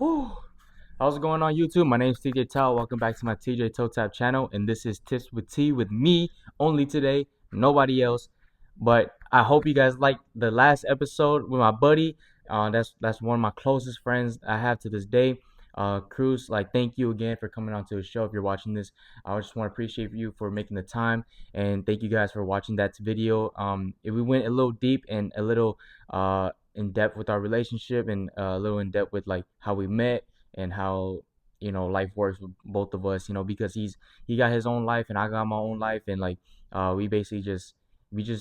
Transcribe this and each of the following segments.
Whew. How's it going on YouTube? My name is TJ Thao. Welcome back to my TJ Toe Tap channel, and this is Tips with T with me only today, nobody else. But I hope you guys liked the last episode with my buddy. That's one of my closest friends I have to this day. Cruz, like, thank you again for coming on to the show. If you're watching this, I just want to appreciate you for making the time, and thank you guys for watching that video. If we went a little deep and a little in depth with our relationship, and a little in depth with like how we met and how life works with both of us, because he got his own life and I got my own life, and like we basically just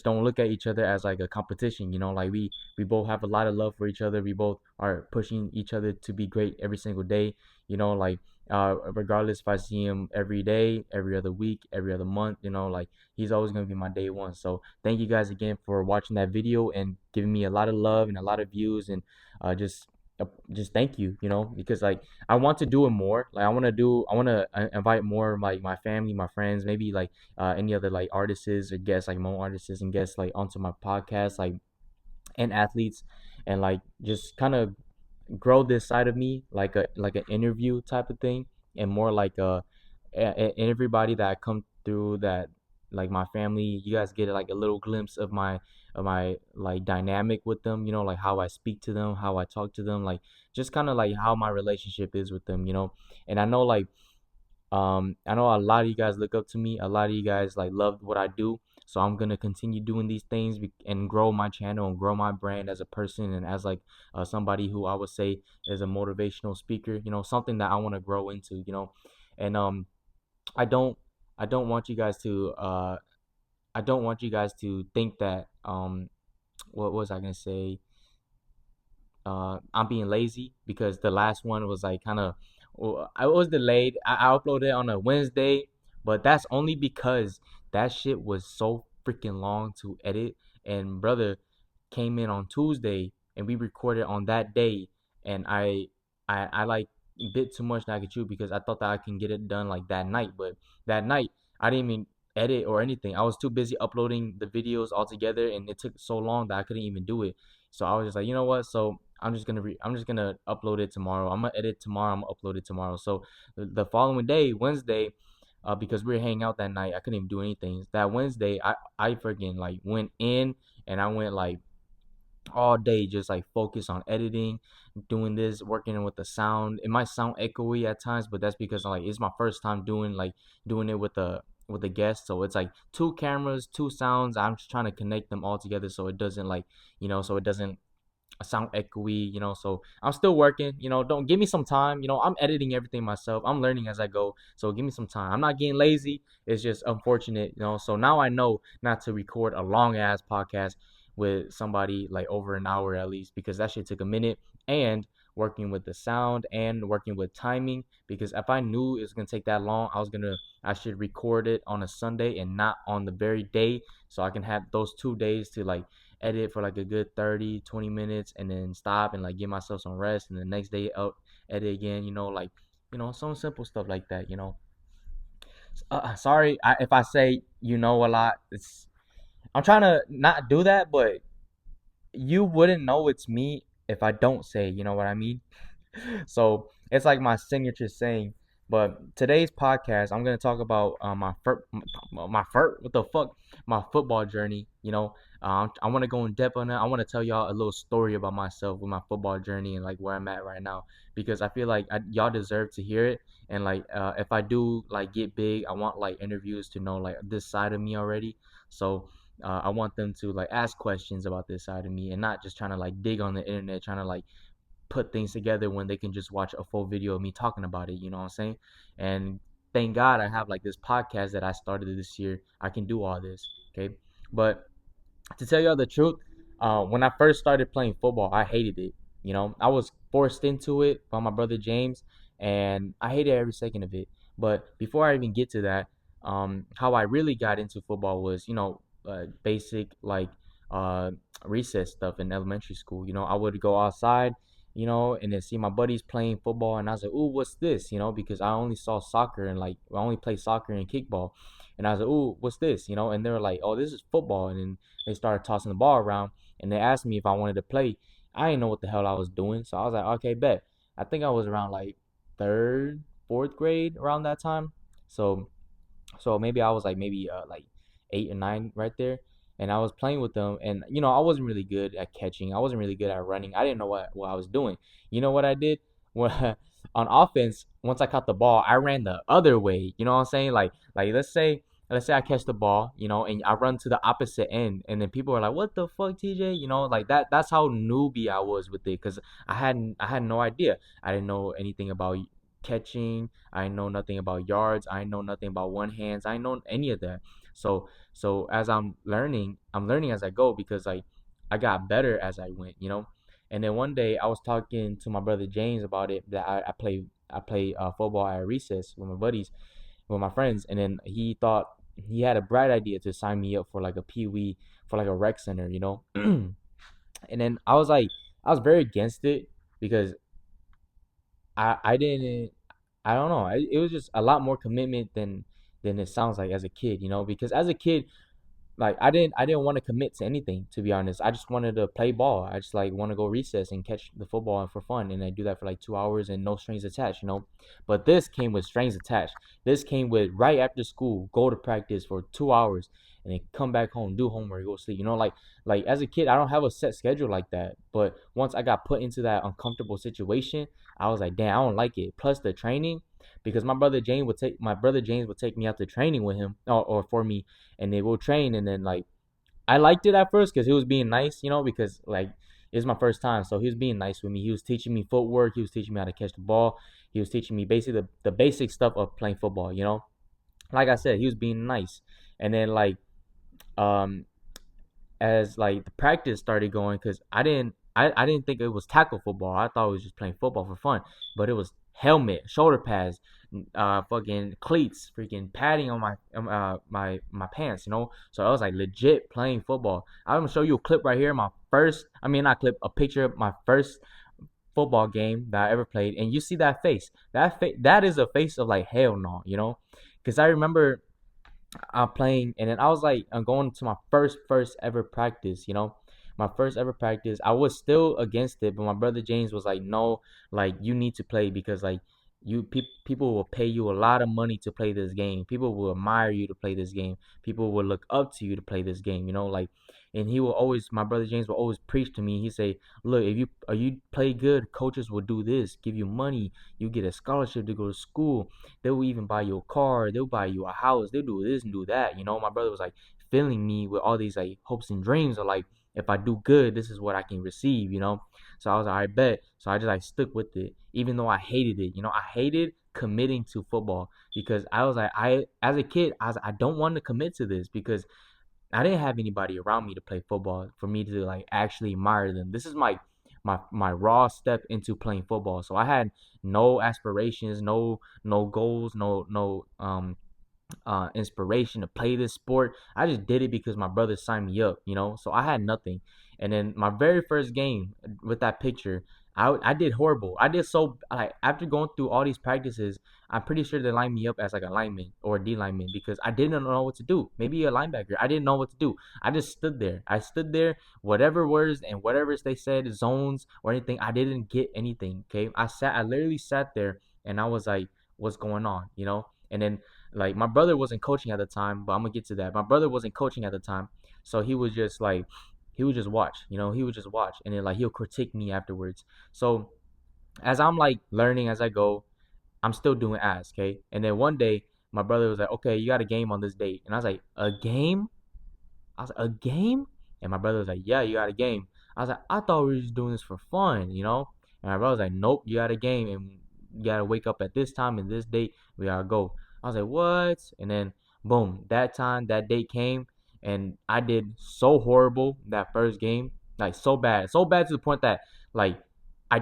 don't look at each other as like a competition. Like we both have a lot of love for each other. We both are pushing each other to be great every single day. Like regardless if I see him every day, every other week, every other month, like he's always gonna be my day one. So thank you guys again for watching that video and giving me a lot of love and a lot of views, and uh, just just thank you, because like I want to do it more. Like I want to invite more of, like, my family, my friends, maybe like any other like artists or guests, like more artists and guests, like onto my podcast, like, and athletes, and like just kind of grow this side of me, like an interview type of thing, and more like everybody that I come through, that like my family, you guys get like a little glimpse of my like dynamic with them, like how I speak to them, how I talk to them, like just kind of like how my relationship is with them. And I know, like, I know a lot of you guys look up to me. A lot of you guys like love what I do. So I'm gonna continue doing these things and grow my channel and grow my brand as a person, and as like somebody who I would say is a motivational speaker. Something that I want to grow into. And I don't I don't want you guys to think that what was I gonna say, I'm being lazy, because the last one was like kind of, well, I was delayed. I uploaded it on a Wednesday, but that's only because that shit was so freaking long to edit. And brother came in on Tuesday, and we recorded on that day, and I like bit too much that I could chew, because I thought that I can get it done like that night, but that night I didn't even edit or anything. I was too busy uploading the videos all together, and it took so long that I couldn't even do it. So I was just like, you know what? So I'm just gonna upload it tomorrow. I'm gonna edit tomorrow. I'm gonna upload it tomorrow. So the following day, Wednesday, because we were hanging out that night, I couldn't even do anything. That Wednesday, I freaking like went in, and I went like all day, just like focus on editing, doing this, working with the sound. It might sound echoey at times, but that's because like it's my first time doing it with a guest. So it's like two cameras, two sounds. I'm just trying to connect them all together so it doesn't like, so it doesn't sound echoey. So I'm still working. Don't give me some time. I'm editing everything myself. I'm learning as I go. So give me some time. I'm not getting lazy. It's just unfortunate. So now I know not to record a long ass podcast with somebody like over an hour at least, because that shit took a minute. And working with the sound and working with timing, because if I knew it was gonna take that long, I should record it on a Sunday and not on the very day, so I can have those 2 days to like edit for like a good 30-20 minutes, and then stop and like give myself some rest, and the next day out edit again, like, some simple stuff like that. Sorry, if I say a lot. I'm trying to not do that, but you wouldn't know it's me if I don't say, you know what I mean? So it's like my signature saying. But today's podcast, I'm gonna talk about what the fuck, my football journey. I want to go in depth on that. I want to tell y'all a little story about myself with my football journey and like where I'm at right now, because I feel like y'all deserve to hear it. And like if I do like get big, I want like interviews to know like this side of me already. So I want them to like ask questions about this side of me, and not just trying to like dig on the internet, trying to like put things together when they can just watch a full video of me talking about it. You know what I'm saying? And thank God I have like this podcast that I started this year. I can do all this. Okay. But to tell y'all the truth, when I first started playing football, I hated it. I was forced into it by my brother James, and I hated every second of it. But before I even get to that, how I really got into football was, basic like uh, recess stuff in elementary school. I would go outside, and then see my buddies playing football, and I was like, "Ooh, what's this?" Because I only saw soccer, and like I only play soccer and kickball, and I was like, "Ooh, what's this?" And they were like, "Oh, this is football," and then they started tossing the ball around, and they asked me if I wanted to play. I didn't know what the hell I was doing, so I was like, "Okay, bet." I think I was around like third, fourth grade around that time. So maybe I was like maybe like 8 or 9 right there, and I was playing with them, and I wasn't really good at catching. I wasn't really good at running. I didn't know what I was doing. You know what I did? When on offense, once I caught the ball, I ran the other way. You know what I'm saying? Like let's say I catch the ball, and I run to the opposite end, and then people are like, "What the fuck, TJ?" Like that. That's how newbie I was with it, cause I had no idea. I didn't know anything about catching. I know nothing about yards. I know nothing about one hands. I know any of that. So as I'm learning as I go, because like I got better as I went. And then one day I was talking to my brother James about it, that I play football at recess with my buddies, with my friends, and then he had a bright idea to sign me up for like a pee wee, for like a rec center. And then I was very against it, because I didn't I don't know. It was just a lot more commitment than it sounds like as a kid. Because as a kid, like I didn't want to commit to anything, to be honest. I just wanted to play ball. I just like want to go recess and catch the football for fun, and I do that for like 2 hours and no strings attached. But this came with strings attached. This came with right after school, go to practice for 2 hours, and then come back home, do homework, go sleep. Like as a kid, I don't have a set schedule like that. But once I got put into that uncomfortable situation, I was like, damn, I don't like it. Plus the training, because my brother James would take me out to training with him, or for me, and they will train. And then like I liked it at first because he was being nice, because like it was my first time, so he was being nice with me. He was teaching me footwork. He was teaching me how to catch the ball. He was teaching me basically the basic stuff of playing football. Like I said, he was being nice. And then like um as like the practice started going, because I didn't think it was tackle football. I thought it was just playing football for fun, but it was helmet, shoulder pads, fucking cleats, freaking padding on my pants. So I was like legit playing football. I'm gonna show you a clip right here. I mean, not clip, a picture of my first football game that I ever played, and you see that face. That is a face of like hell no. Because I remember I'm playing, and then I was like, I'm going to my first ever practice. My first ever practice. I was still against it, but my brother James was like, no, like you need to play, because like people will pay you a lot of money to play this game. People will admire you to play this game. People will look up to you to play this game. Like, and my brother James will always preach to me. He say, look, if you play good, coaches will do this, give you money, you get a scholarship to go to school. They will even buy you a car. They'll buy you a house. They'll do this and do that. My brother was like filling me with all these like hopes and dreams of like, if I do good, this is what I can receive. So I was like, I bet. So I just like stuck with it, even though I hated it. I hated committing to football, because I was like, as a kid, I don't want to commit to this, because I didn't have anybody around me to play football for me to like actually admire them. This is my raw step into playing football. So I had no aspirations, no goals, no inspiration to play this sport. I just did it because my brother signed me up. So I had nothing. And then my very first game with that picture, I did horrible. I did so like after going through all these practices, I'm pretty sure they lined me up as like a lineman or a D lineman, because I didn't know what to do. Maybe a linebacker. I didn't know what to do. I just stood there. I stood there, whatever words and whatever they said, zones or anything. I didn't get anything. Okay. I literally sat there, and I was like, what's going on? And then like my brother wasn't coaching at the time, but I'm gonna get to that. My brother wasn't coaching at the time, so he would just watch. He would just watch, and then like he'll critique me afterwards. So as I'm like learning as I go, I'm still doing ass, okay. And then one day my brother was like, okay, you got a game on this date, and I was like, a game? I was like, a game? And my brother was like, yeah, you got a game. I was like, I thought we were just doing this for fun. And my brother was like, nope, you got a game, and you gotta wake up at this time and this date. We gotta go. I was like, what? And then boom, that date came, and I did so horrible that first game, like so bad to the point that like I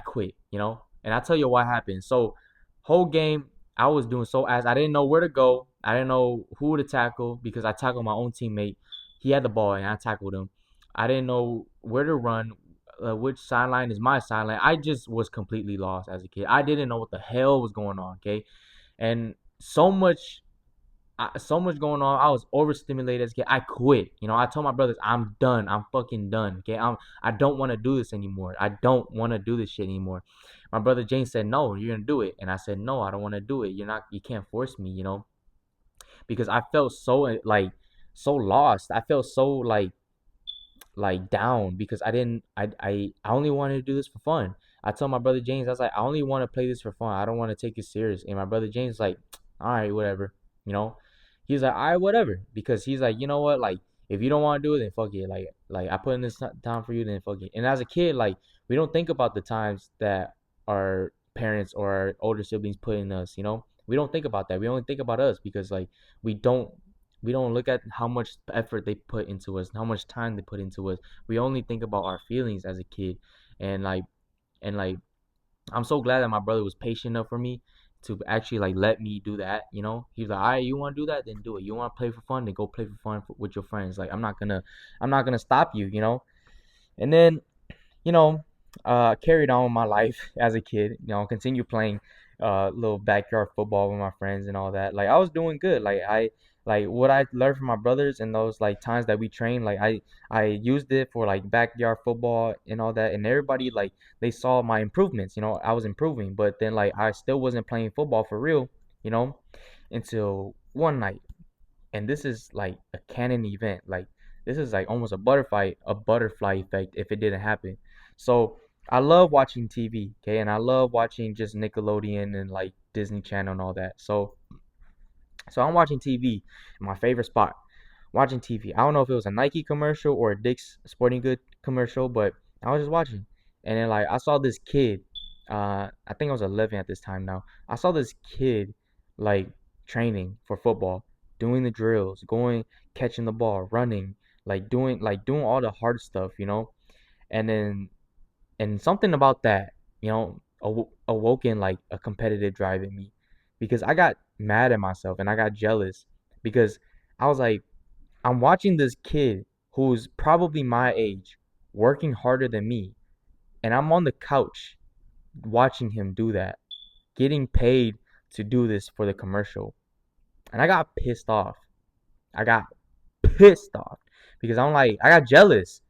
quit. And I tell you what happened. So whole game I was doing so ass. I didn't know where to go. I didn't know who to tackle, because I tackled my own teammate. He had the ball, and I tackled him. I didn't know where to run, which sideline is my sideline. I just was completely lost as a kid. I didn't know what the hell was going on. Okay, and so much going on. I was overstimulated as a kid. I quit. I told my brothers, I'm done. I'm fucking done. Okay, I don't want to do this anymore. I don't want to do this shit anymore. my brother James said, no, you're gonna do it. And I said, no, I don't want to do it. You can't force me, because I felt so so lost. I felt so down because I only wanted to do this for fun. I told my brother James, I was like, I only want to play this for fun. I don't want to take it serious. And my brother James like, all right, whatever. You know, he's like, all right, whatever, because he's like, you know what, like if you don't want to do it, then fuck it. Like I put in this time for you, then fuck it. And as a kid, like we don't think about the times that our parents or our older siblings put in us. We don't think about that. We only think about us because like we don't we don't look at how much effort they put into us, how much time they put into us. We only think about our feelings as a kid, and like I'm so glad that my brother was patient enough for me to actually like let me do that. He's like, all right, you want to do that, then do it. You want to play for fun, then go play for fun with your friends. Like I'm not gonna stop you. And then you know, carried on with my life as a kid. Continue playing little backyard football with my friends and all that. Like I was doing good. Like what I learned from my brothers and those like times that we trained. Like I used it for like backyard football and all that. And everybody like they saw my improvements. I was improving, but then like I still wasn't playing football for real. You know, until one night, and this is like a canon event. Like this is like almost a butterfly effect if it didn't happen. So I love watching TV, okay, and I love watching just Nickelodeon and like Disney Channel and all that. So I'm watching TV in my favorite spot, watching TV. I don't know if it was a Nike commercial or a Dick's Sporting Good commercial, but I was just watching, and then like I saw this kid. I think I was 11 at this time now. I saw this kid like training for football, doing the drills, going catching the ball, running, like doing all the hard stuff. And then and something about that, awoken like a competitive drive in me, because I got mad at myself and I got jealous because I was like, I'm watching this kid who's probably my age working harder than me, and I'm on the couch watching him do that, getting paid to do this for the commercial. And I got pissed off. I got pissed off because I'm like, I got jealous,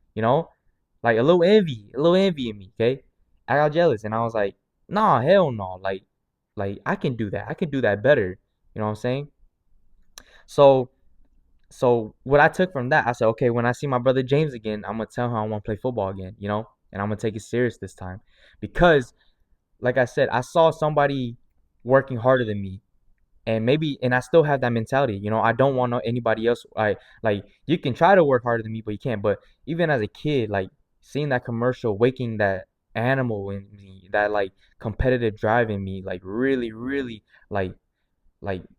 like a little envy in me, okay? I got jealous and I was like, nah, hell no. Like I can do that. I can do that better. You know what I'm saying? So so what I took from that, I said, okay, when I see my brother James again, I'm gonna tell him I want to play football again, and I'm gonna take it serious this time. Because like I said, I saw somebody working harder than me, and I still have that mentality. I don't want anybody else. I like you can try to work harder than me, but you can't. But even as a kid, like seeing that commercial, waking that animal in me, that like competitive drive in me, like really, really like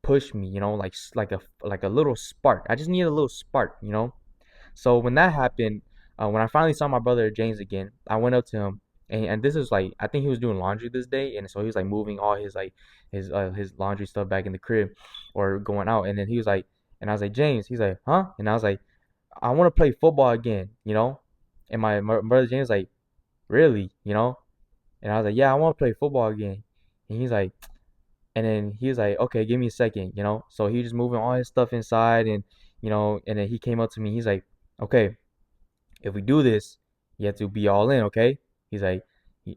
push me. Like a little spark. I just need a little spark. So when that happened, when I finally saw my brother James again, I went up to him, and this is like I think he was doing laundry this day, and so he was like moving all his like his laundry stuff back in the crib, or going out, and then he was like, and I was like, James, he's like, huh? And I was like, I want to play football again. And my brother James was like, really, and I was like, yeah, I want to play football again, and he's like, and then he was like, okay, give me a second. So he was just moving all his stuff inside, and then he came up to me, he's like, okay, if we do this, you have to be all in, okay? He's like,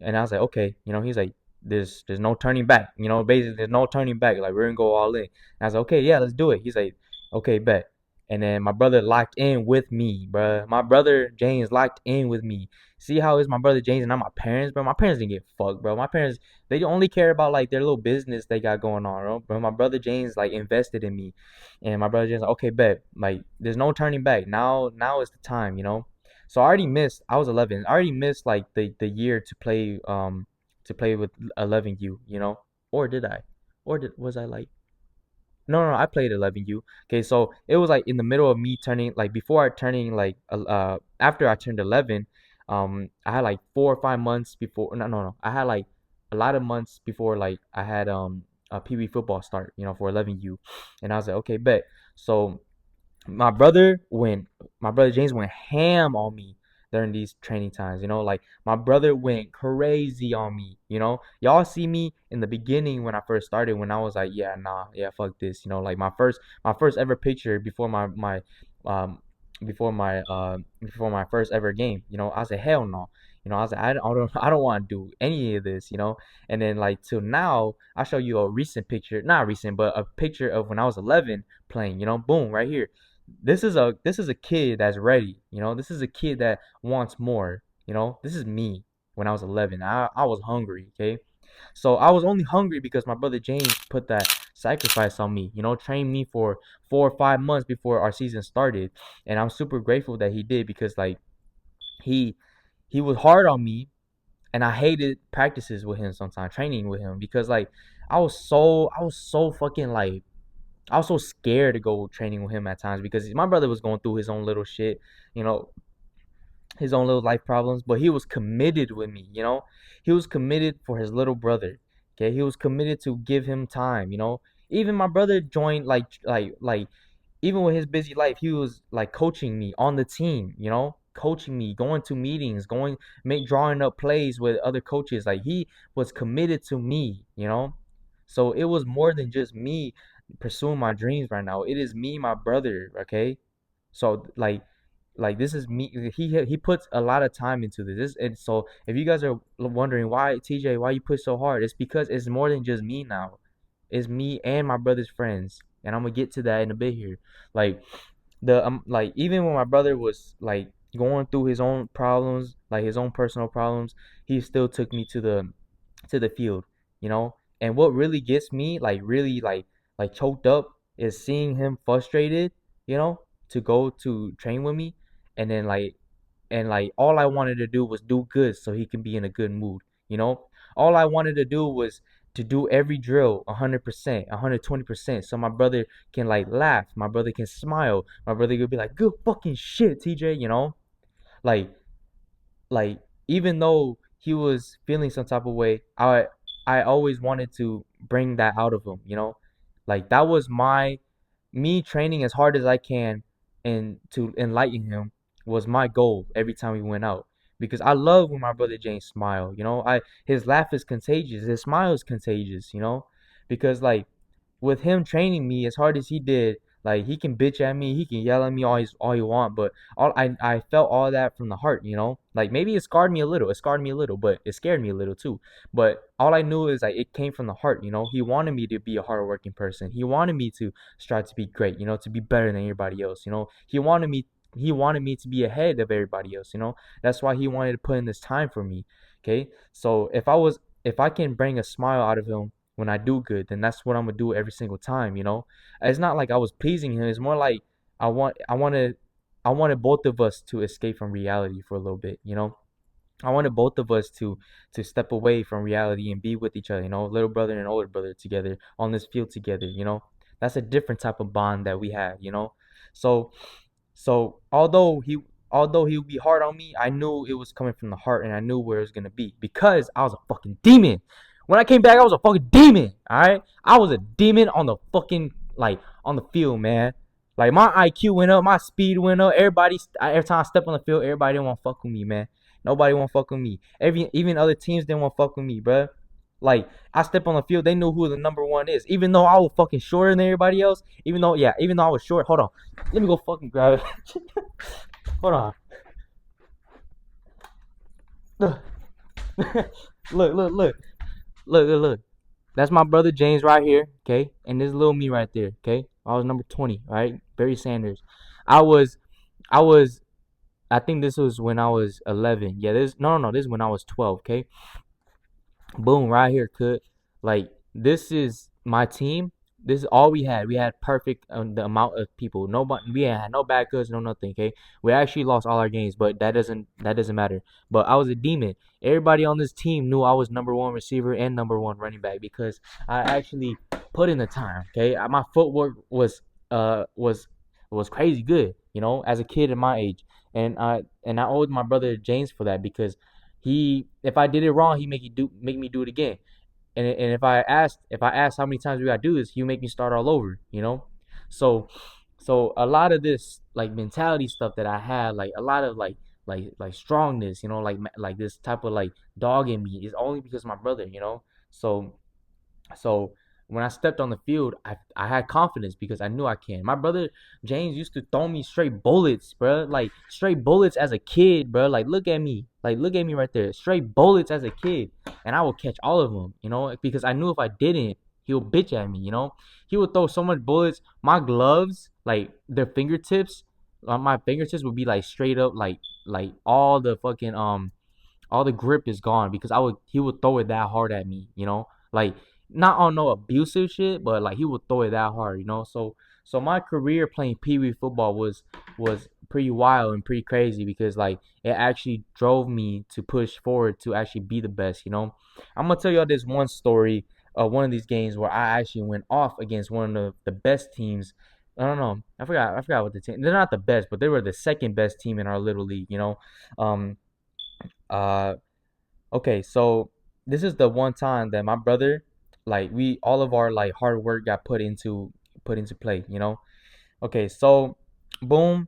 and I was like, okay, he's like, there's no turning back, basically there's no turning back, like we're gonna go all in. And I was like, okay, yeah, let's do it. He's like, okay, bet. And then my brother locked in with me, bruh. My brother James locked in with me. See how is my brother James and not my parents, bro? My parents didn't get fucked, bro. My parents, they only care about like their little business they got going on, bro. But my brother James like invested in me, and my brother James like, okay, bet. Like there's no turning back. Now is the time. So I already missed. I was 11. I already missed like the year to play with 11U. Or did I? Or was I like no, I played 11U. Okay, so it was like in the middle of me turning, like before I turning like after I turned 11, I had like 4 or 5 months before. No, no, no. I had like a lot of months before like I had a PB football start, for 11U, and I was like, okay, bet. So my brother went my brother James went ham on me during these training times. Like my brother went crazy on me. Y'all see me in the beginning when I first started, when I was like, yeah, nah, yeah, fuck this. Like my first ever picture um before my first ever game. I said, hell no. You know, I was like, I don't want to do any of this, you know. And then like till now, I show you a recent picture, not recent, but a picture of when I was 11 playing. You know, boom, right here. This is a kid that's ready. You know, this is a kid that wants more. You know, this is me when I was 11. I was hungry. Okay, so I was only hungry because my brother James put that sacrifice on me. You know, trained me for 4 or 5 months before our season started, and I'm super grateful that he did because like he he was hard on me, and I hated practices with him sometimes, training with him because like I was so fucking like I was so scared to go training with him at times because my brother was going through his own little shit, you know, his own little life problems, but he was committed with me, you know. He was committed for his little brother. Okay, he was committed to give him time, you know. Even my brother joined like even with his busy life, he was like coaching me on the team, you know, coaching me, going to meetings, going make drawing up plays with other coaches. Like he was committed to me, you know. So it was more than just me pursuing my dreams right now. It is me, my brother, okay? So like this is me. He puts a lot of time into this. And so if you guys are wondering why TJ, why you push so hard, it's because it's more than just me now. It's me and my brother's friends, and I'm gonna get to that in a bit here. Like like even when my brother was like going through his own problems, like his own personal problems, he still took me to the field, you know. And what really gets me like really like choked up is seeing him frustrated, you know, to go to train with me, and then like all I wanted to do was do good so he can be in a good mood, you know. All I wanted to do was to do every drill 100%, 120%, so my brother can like laugh, my brother can smile, my brother could be like, good fucking shit, TJ, you know. Like like even though he was feeling some type of way, I always wanted to bring that out of him, you know. Like that was my me training as hard as I can and to enlighten him was my goal every time we went out. Because I love when my brother James smile, you know. I His laugh is contagious, his smile is contagious, you know. Because like with him training me as hard as he did, like he can bitch at me, he can yell at me all he want, but I felt all that from the heart, you know. Like maybe it scarred me a little, but it scared me a little too. But all I knew is like it came from the heart, you know. He wanted me to be a hardworking person. He wanted me to strive to be great, you know, to be better than everybody else, you know. He wanted me to be ahead of everybody else, you know. That's why he wanted to put in this time for me. Okay, so if I can bring a smile out of him when I do good, then that's what I'm gonna do every single time, you know. It's not like I was pleasing him. It's more like I want I wanted I wanted both of us to escape from reality for a little bit, you know. I wanted both of us to step away from reality and be with each other, you know, little brother and older brother together on this field together, you know. That's a different type of bond that we have, you know. So so although he would be hard on me, I knew it was coming from the heart, and I knew where it was gonna be because I was a fucking demon. When I came back, I was a fucking demon. All right, I was a demon on the fucking like on the field, man. Like my IQ went up, my speed went up. Every time I step on the field, everybody didn't want to fuck with me, man. Nobody want to fuck with me. Even other teams didn't want to fuck with me, bruh. Like I step on the field, they knew who the number one is. Even though I was fucking shorter than everybody else. Even though I was short. Hold on, let me go fucking grab it. Hold on. Look, look, look, look, look. That's my brother James right here, okay? And this little me right there, okay? I was number 20, right? Barry Sanders. I was, I was, I think this was when I was 11. Yeah, no, this is when I was 12, okay? Boom, right here, cut. Like this is my team. This is all we had. We had perfect the amount of people. Nobody, we had no bad cuts, no nothing. Okay, we actually lost all our games, but that doesn't matter. But I was a demon. Everybody on this team knew I was number one receiver and number one running back because I actually put in the time. Okay, my footwork was crazy good. You know, as a kid in my age, and I owed my brother James for that because if I did it wrong, he make me do it again. And if I asked how many times we gotta do this, he make me start all over, you know. So so a lot of this like mentality stuff that I had, like a lot of like strongness, you know, like this type of like dog in me is only because of my brother, you know. So so when I stepped on the field, I had confidence because I knew I can. My brother James used to throw me straight bullets, bro. Like straight bullets as a kid, bro. Like look at me. Like look at me right there. Straight bullets as a kid. And I would catch all of them, because I knew if I didn't, he would bitch at me. He would throw so much bullets. My gloves, like their fingertips, on my fingertips would be like straight up like all the grip is gone because he would throw it that hard at me. Like not on no abusive shit, but like he would throw it that hard. So my career playing pee wee football was pretty wild and pretty crazy because like it actually drove me to push forward to actually be the best. I'm gonna tell y'all this one story of one of these games where I actually went off against one of the best teams. I don't know. I forgot what the team. They're not the best, but they were the second best team in our little league. Um uh Okay, so this is the one time that my brother, like we all of our like hard work got put into play. Okay, so boom,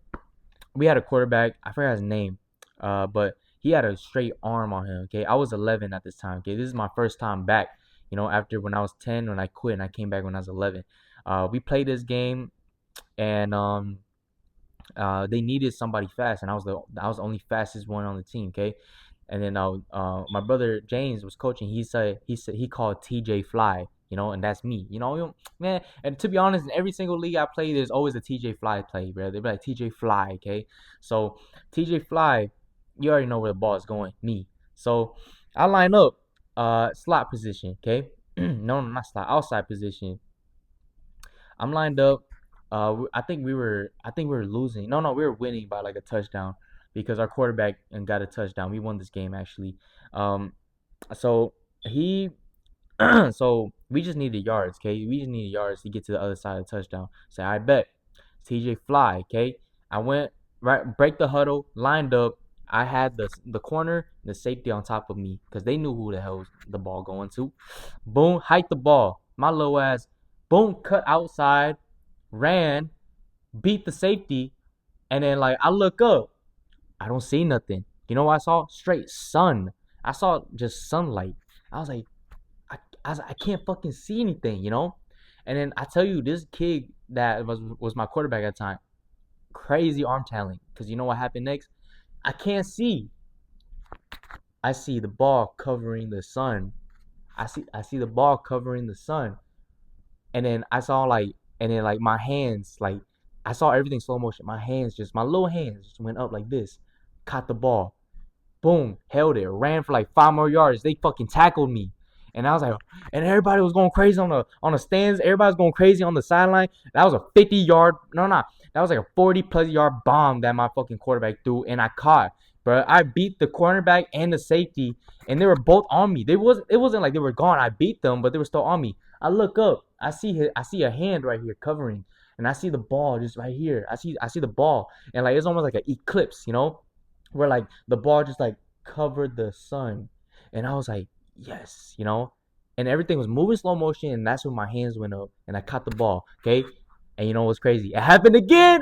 we had a quarterback. I forgot his name, but he had a straight arm on him. Okay, I was 11 at this time. Okay, this is my first time back. After when I was 10 when I quit and I came back when I was 11. We played this game and they needed somebody fast, and I was the only fastest one on the team. Okay, and then my brother James was coaching. He said he called TJ Fly, and that's me. Man. And to be honest, in every single league I play, there's always a TJ Fly play, bro. They be like TJ Fly, okay. So TJ Fly, you already know where the ball is going, me. So I line up, slot position, okay. No, not slot, outside position. I'm lined up. I think we were losing. No, no, we were winning by like a touchdown because our quarterback and got a touchdown. We won this game actually. Um, so he, so we just needed yards. Okay, we just needed yards to get to the other side of the touchdown. So I bet TJ Fly. Okay, I went right, break the huddle, lined up. I had the corner, the safety on top of me because they knew who the hell was the ball going to. Boom, hike the ball. My little ass, boom, cut outside, ran, beat the safety, and then like I look up, I don't see nothing. You know what I saw? Straight sun. I saw just sunlight. I was like, I can't fucking see anything. And then I tell you, this kid that was my quarterback at the time, crazy arm talent. Cause you know what happened next? I can't see. I see the ball covering the sun. I see the ball covering the sun. And then I saw like my hands, like I saw everything slow motion. My little hands just went up like this, caught the ball, boom, held it, ran for like 5 more yards. They fucking tackled me, and I was like, and everybody was going crazy on the stands. Everybody was going crazy on the sideline. That was a 50-yard, no, that was like a 40+ yard bomb that my fucking quarterback threw, and I caught. Bro, I beat the cornerback and the safety, and they were both on me. It wasn't like they were gone. I beat them, but they were still on me. I look up, I see a hand right here covering, and I see the ball just right here. I see the ball, and like it's almost like an eclipse, where like the ball just like covered the sun, and I was like, yes. And everything was moving slow motion, and that's when my hands went up, and I caught the ball. Okay, and you know what's crazy? It happened again.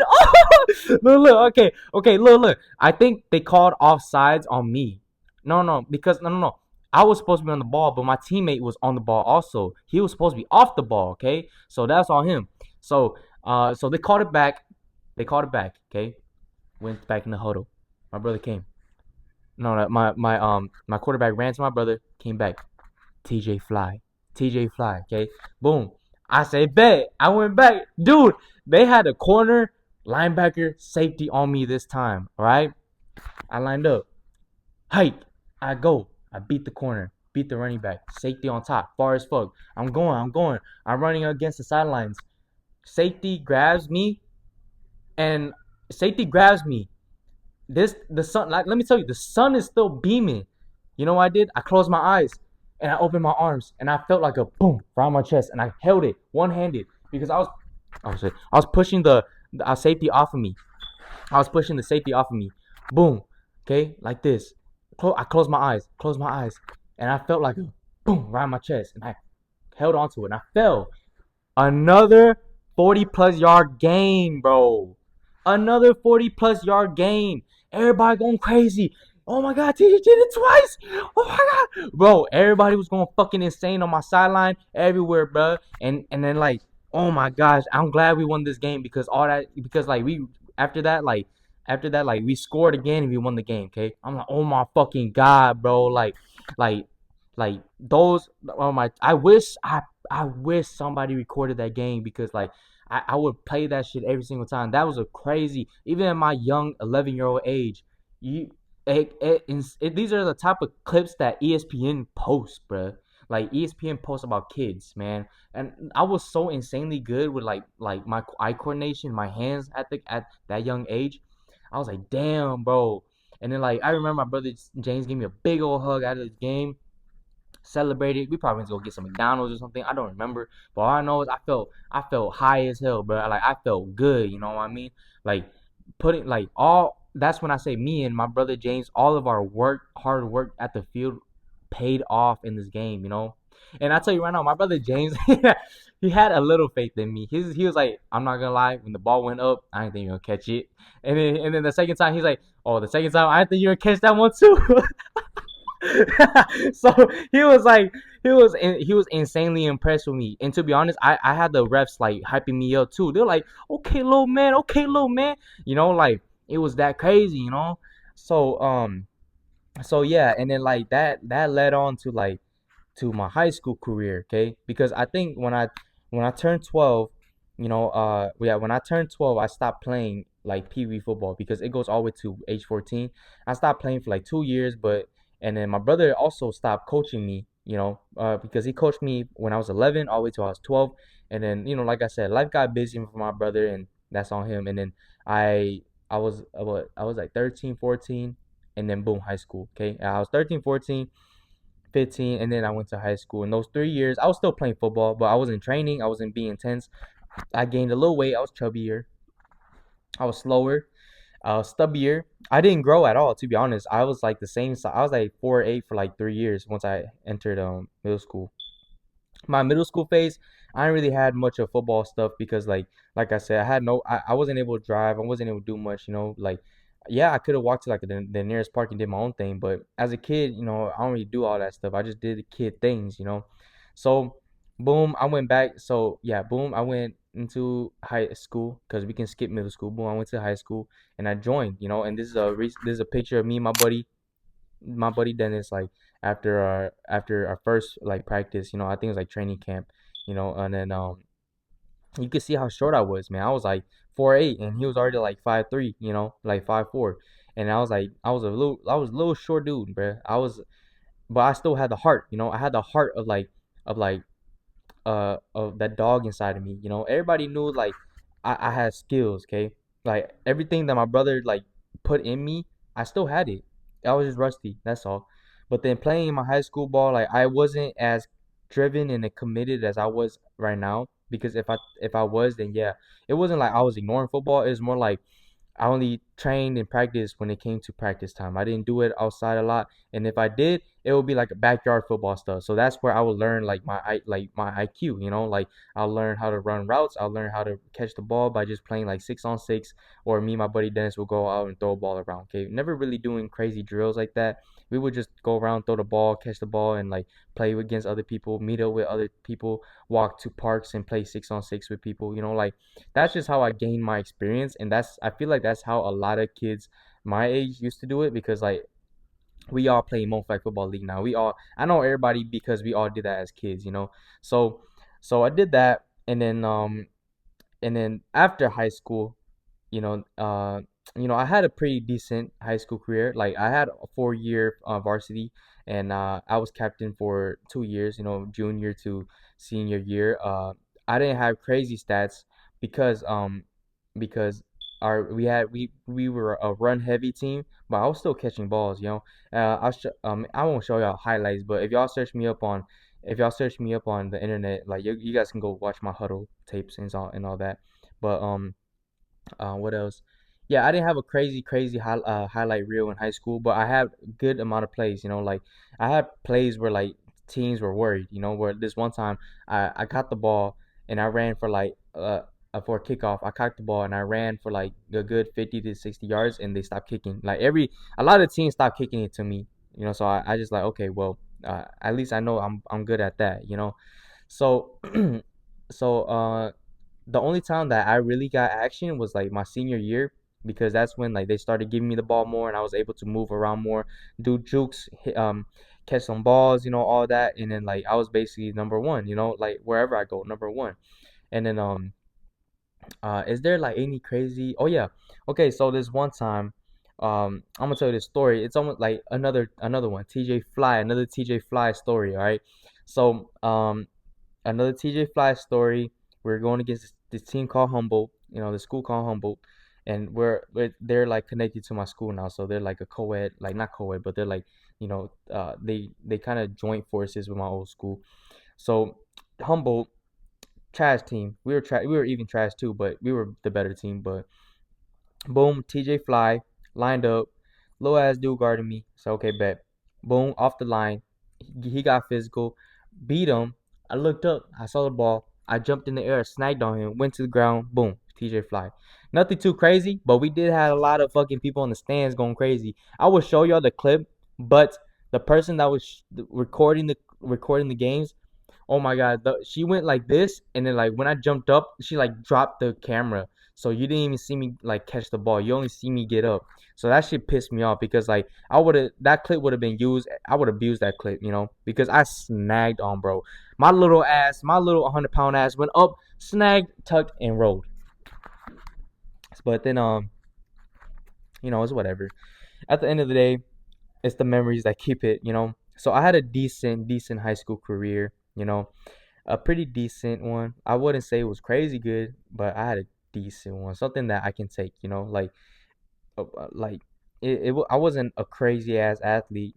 Look, okay, look. I think they called offsides on me. No, because no. I was supposed to be on the ball, but my teammate was on the ball also. He was supposed to be off the ball, okay? So that's on him. So they called it back. They called it back, okay? Went back in the huddle. My brother came. No, my quarterback ran to my brother, came back. TJ Fly. TJ Fly, okay? Boom. I say bet. I went back. Dude, they had a corner, linebacker, safety on me this time. Alright? I lined up. Hike. I go. I beat the corner. Beat the running back. Safety on top. Far as fuck. I'm going. I'm running against the sidelines. Safety grabs me. And safety grabs me. The sun, like, let me tell you, the sun is still beaming. You know what I did? I closed my eyes and I opened my arms and I felt like a boom around my chest, and I held it one-handed because I was pushing the safety off of me. I was pushing the safety off of me. Boom. Okay, like this. I closed my eyes, and I felt like a boom around my chest, and I held onto it, and I fell. Another 40+ yard gain, bro. Another 40+ yard gain. Everybody going crazy. Oh my god, TJ did it twice. Oh my god, bro. Everybody was going fucking insane on my sideline, everywhere, bro. And then like, oh my gosh, I'm glad we won this game because all that because like we after that like we scored again and we won the game. Okay, I'm like, oh my fucking god, bro. Like like those. Oh my, I wish somebody recorded that game because like. I would play that shit every single time. That was a crazy, even at my young 11-year-old age, you these are the type of clips that ESPN posts, bruh. Like ESPN posts about kids, man. And I was so insanely good with like my eye coordination, my hands at that young age. I was like, damn, bro. And then like I remember my brother James gave me a big old hug out of the game, celebrated. We probably went to go get some McDonald's or something. I don't remember, but all I know is I felt high as hell, bro. Like I felt good. You know what I mean? Like putting like all. That's when I say me and my brother James, all of our hard work at the field, paid off in this game. You know. And I tell you right now, my brother James, he had a little faith in me. He was like, I'm not gonna lie, when the ball went up, I didn't think you're gonna catch it. And then the second time, he's like, oh, the second time, I didn't think you're gonna catch that one too. So he was like he was insanely impressed with me, and to be honest, I had the refs like hyping me up too. They're like, okay little man, like it was that crazy, so yeah, and then like that led on to like to my high school career, okay? Because I think when I turned 12, yeah, when I turned 12, I stopped playing like pee wee football because it goes all the way to age 14. I stopped playing for like 2 years, but and then my brother also stopped coaching me, because he coached me when I was 11 all the way till I was 12, and then like I said, life got busy for my brother, and that's on him. And then I I was like 13, 14, and then boom, high school. Okay, I was 13, 14, 15, and then I went to high school. In those 3 years, I was still playing football, but I wasn't training. I wasn't being intense. I gained a little weight. I was chubbier. I was slower. Stubbier. I didn't grow at all, to be honest. I was like the same size. I was like 4'8" for like 3 years once I entered middle school. My middle school phase, I didn't really had much of football stuff because like I said, I wasn't able to drive. I wasn't able to do much, like yeah, I could have walked to like the nearest park and did my own thing, but as a kid, I don't really do all that stuff. I just did the kid things. So boom, I went back. So yeah, boom, I went into high school because we can skip middle school. Boom, I went to high school and I joined, and this is a picture of me and my buddy Dennis, like after our first like practice, I think it was like training camp, and then you could see how short I was, man. I was like 4'8" and he was already like 5'3", like 5'4", and I was a little short dude, bruh. But I still had the heart, I had the heart of like of that dog inside of me. Everybody knew like I had skills, okay? Like everything that my brother like put in me, I still had it. I was just rusty, that's all. But then playing in my high school ball, like I wasn't as driven and committed as I was right now. Because if I was, then yeah, it wasn't like I was ignoring football. It was more like I only trained and practiced when it came to practice time. I didn't do it outside a lot, and if I did, it would be like backyard football stuff. So that's where I would learn like my IQ. Like I'll learn how to run routes. I'll learn how to catch the ball by just playing like 6-on-6, or me and my buddy Dennis will go out and throw a ball around. Okay, never really doing crazy drills like that. We would just go around, throw the ball, catch the ball, and like play against other people, meet up with other people, walk to parks and play 6-on-6 with people. Like that's just how I gained my experience, and I feel like that's how a lot of kids my age used to do it because like we all play Flag Football League now. I know everybody because we all did that as kids. So I did that, and then after high school, you know, uh, I had a pretty decent high school career. Like I had a 4-year varsity, and I was captain for 2 years. Junior to senior year. I didn't have crazy stats because because we were a run heavy team, but I was still catching balls. I won't show y'all highlights, but if y'all search me up on the internet, like you guys can go watch my huddle tapes and all that. But what else? Yeah, I didn't have a crazy highlight reel in high school, but I had a good amount of plays. Like I had plays where like teams were worried. Where this one time I caught the ball and I ran for like for a kickoff. I cocked the ball and I ran for like a good 50 to 60 yards, and they stopped kicking. Like a lot of teams stopped kicking it to me. So I just like, okay, well, at least I know I'm good at that. So so the only time that I really got action was like my senior year, because that's when like they started giving me the ball more and I was able to move around more, do jukes, catch some balls, all that. And then like I was basically number one, like wherever I go, number one. And then is there like any crazy? Oh yeah, okay. So this one time, I'm gonna tell you this story. It's almost like another one, TJ Fly, another TJ Fly story. All right, so another TJ Fly story. We're going against this team called Humboldt, the school called Humboldt, and they're like connected to my school now, so they're like a co-ed, like not co-ed, but they're like, they kind of joint forces with my old school. So Humboldt, trash team. We were even trash too, but we were the better team. But boom, TJ Fly lined up, low ass dude guarding me. So okay, bet. Boom, off the line. He got physical, beat him. I looked up, I saw the ball. I jumped in the air, snagged on him, went to the ground. Boom, TJ Fly. Nothing too crazy, but we did have a lot of fucking people in the stands going crazy. I will show y'all the clip, but the person that was recording the games, oh my god, she went like this, and then like when I jumped up, she like dropped the camera, so you didn't even see me like catch the ball. You only see me get up. So that shit pissed me off, because like that clip would have been used. I would have abused that clip, because I snagged on bro. My little ass, my little 100-pound ass went up, snagged, tucked, and rolled. But then it's whatever. At the end of the day, it's the memories that keep it. So I had a decent high school career. A pretty decent one. I wouldn't say it was crazy good, but I had a decent one, something that I can take. Like I wasn't a crazy ass athlete,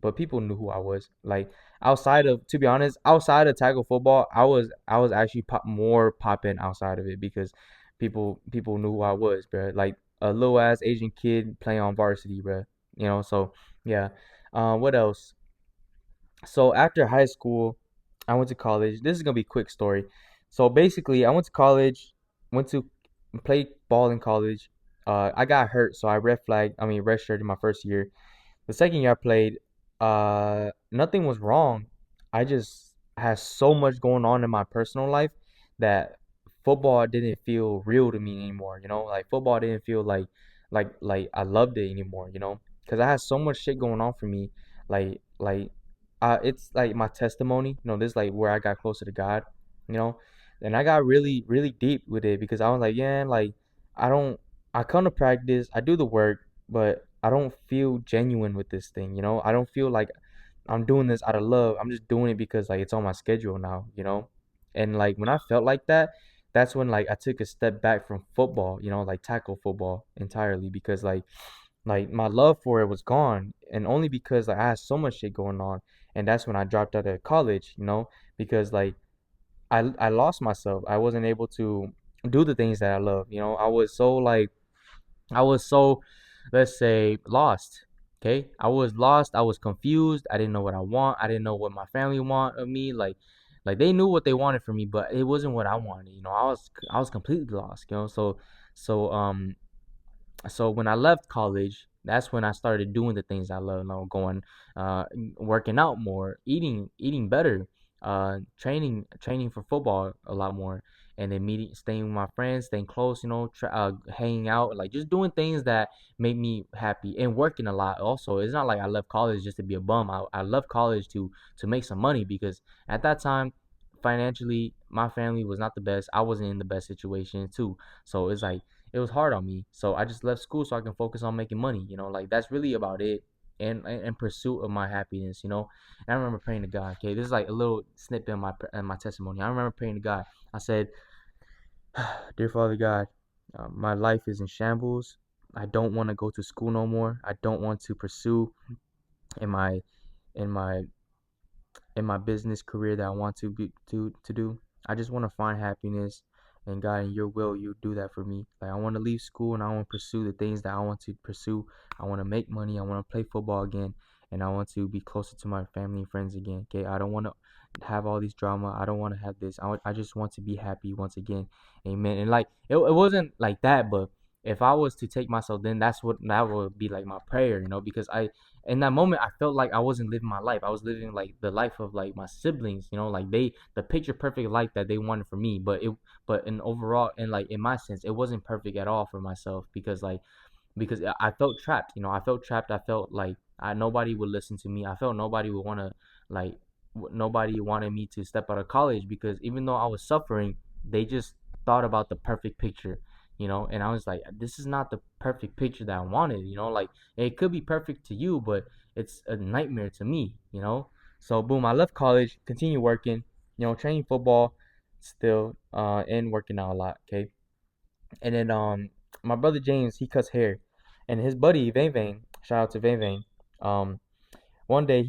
but people knew who I was. Like outside of, to be honest, outside of tackle football, I was actually more popping outside of it, because people knew who I was, bro. Like a little ass Asian kid playing on varsity, bro. So yeah. What else? So after high school, I went to college. This is gonna be a quick story. So basically, I went to college, went to play ball in college. I got hurt, so red shirted my first year. The second year I played, nothing was wrong. I just had so much going on in my personal life that football didn't feel real to me anymore. Like football didn't feel like I loved it anymore. Because I had so much shit going on for me. Like it's like my testimony. This is like where I got closer to God. You know, and I got really really deep with it, because I was like, yeah, like I don't. I come to practice, I do the work, but I don't feel genuine with this thing. I don't feel like I'm doing this out of love. I'm just doing it because like it's on my schedule now. And like when I felt like that, that's when like I took a step back from football, like tackle football entirely, because like my love for it was gone, and only because like, I had so much shit going on. And that's when I dropped out of college, because like I lost myself. I wasn't able to do the things that I love. I was so, let's say, lost. Okay, I was lost. I was confused. I didn't know what I want. I didn't know what my family want of me. Like they knew what they wanted from me, but it wasn't what I wanted. I was completely lost. So when I left college, that's when I started doing the things I love. Going, uh, working out more, eating better, training for football a lot more, and then staying with my friends, staying close. Hanging out, like just doing things that make me happy, and working a lot. Also, it's not like I left college just to be a bum. I left college to make some money, because at that time, financially, my family was not the best. I wasn't in the best situation too. So it's like it was hard on me. So I just left school so I can focus on making money. Like that's really about it. And in pursuit of my happiness. And I remember praying to God. Okay, this is like a little snippet in my testimony. I remember praying to God. I said, "Dear Father God, my life is in shambles. I don't want to go to school no more. I don't want to pursue in my in my in my business career that I want to do. I just want to find happiness, and God, in your will, you do that for me. Like I want to leave school and I want to pursue the things that I want to pursue. I want to make money. I want to play football again, and I want to be closer to my family and friends again. Okay, I don't want to have all these drama. I don't want to have this. I just want to be happy once again. Amen. And like it wasn't like that, but if I was to take myself, then that would be like my prayer, because in that moment I felt like I wasn't living my life. I was living like the life of like my siblings, like the picture perfect life that they wanted for me, but in overall and like in my sense, it wasn't perfect at all for myself because I felt trapped. I felt trapped. I felt like nobody would listen to me. I felt nobody would want to like nobody wanted me to step out of college because even though I was suffering, they just thought about the perfect picture. And I was like, this is not the perfect picture that I wanted. Like it could be perfect to you, but it's a nightmare to me. So boom, I left college, continue working, training football, still, and working out a lot. Okay, and then my brother James, he cuts hair, and his buddy Vane Vane, shout out to Vane Vane. One day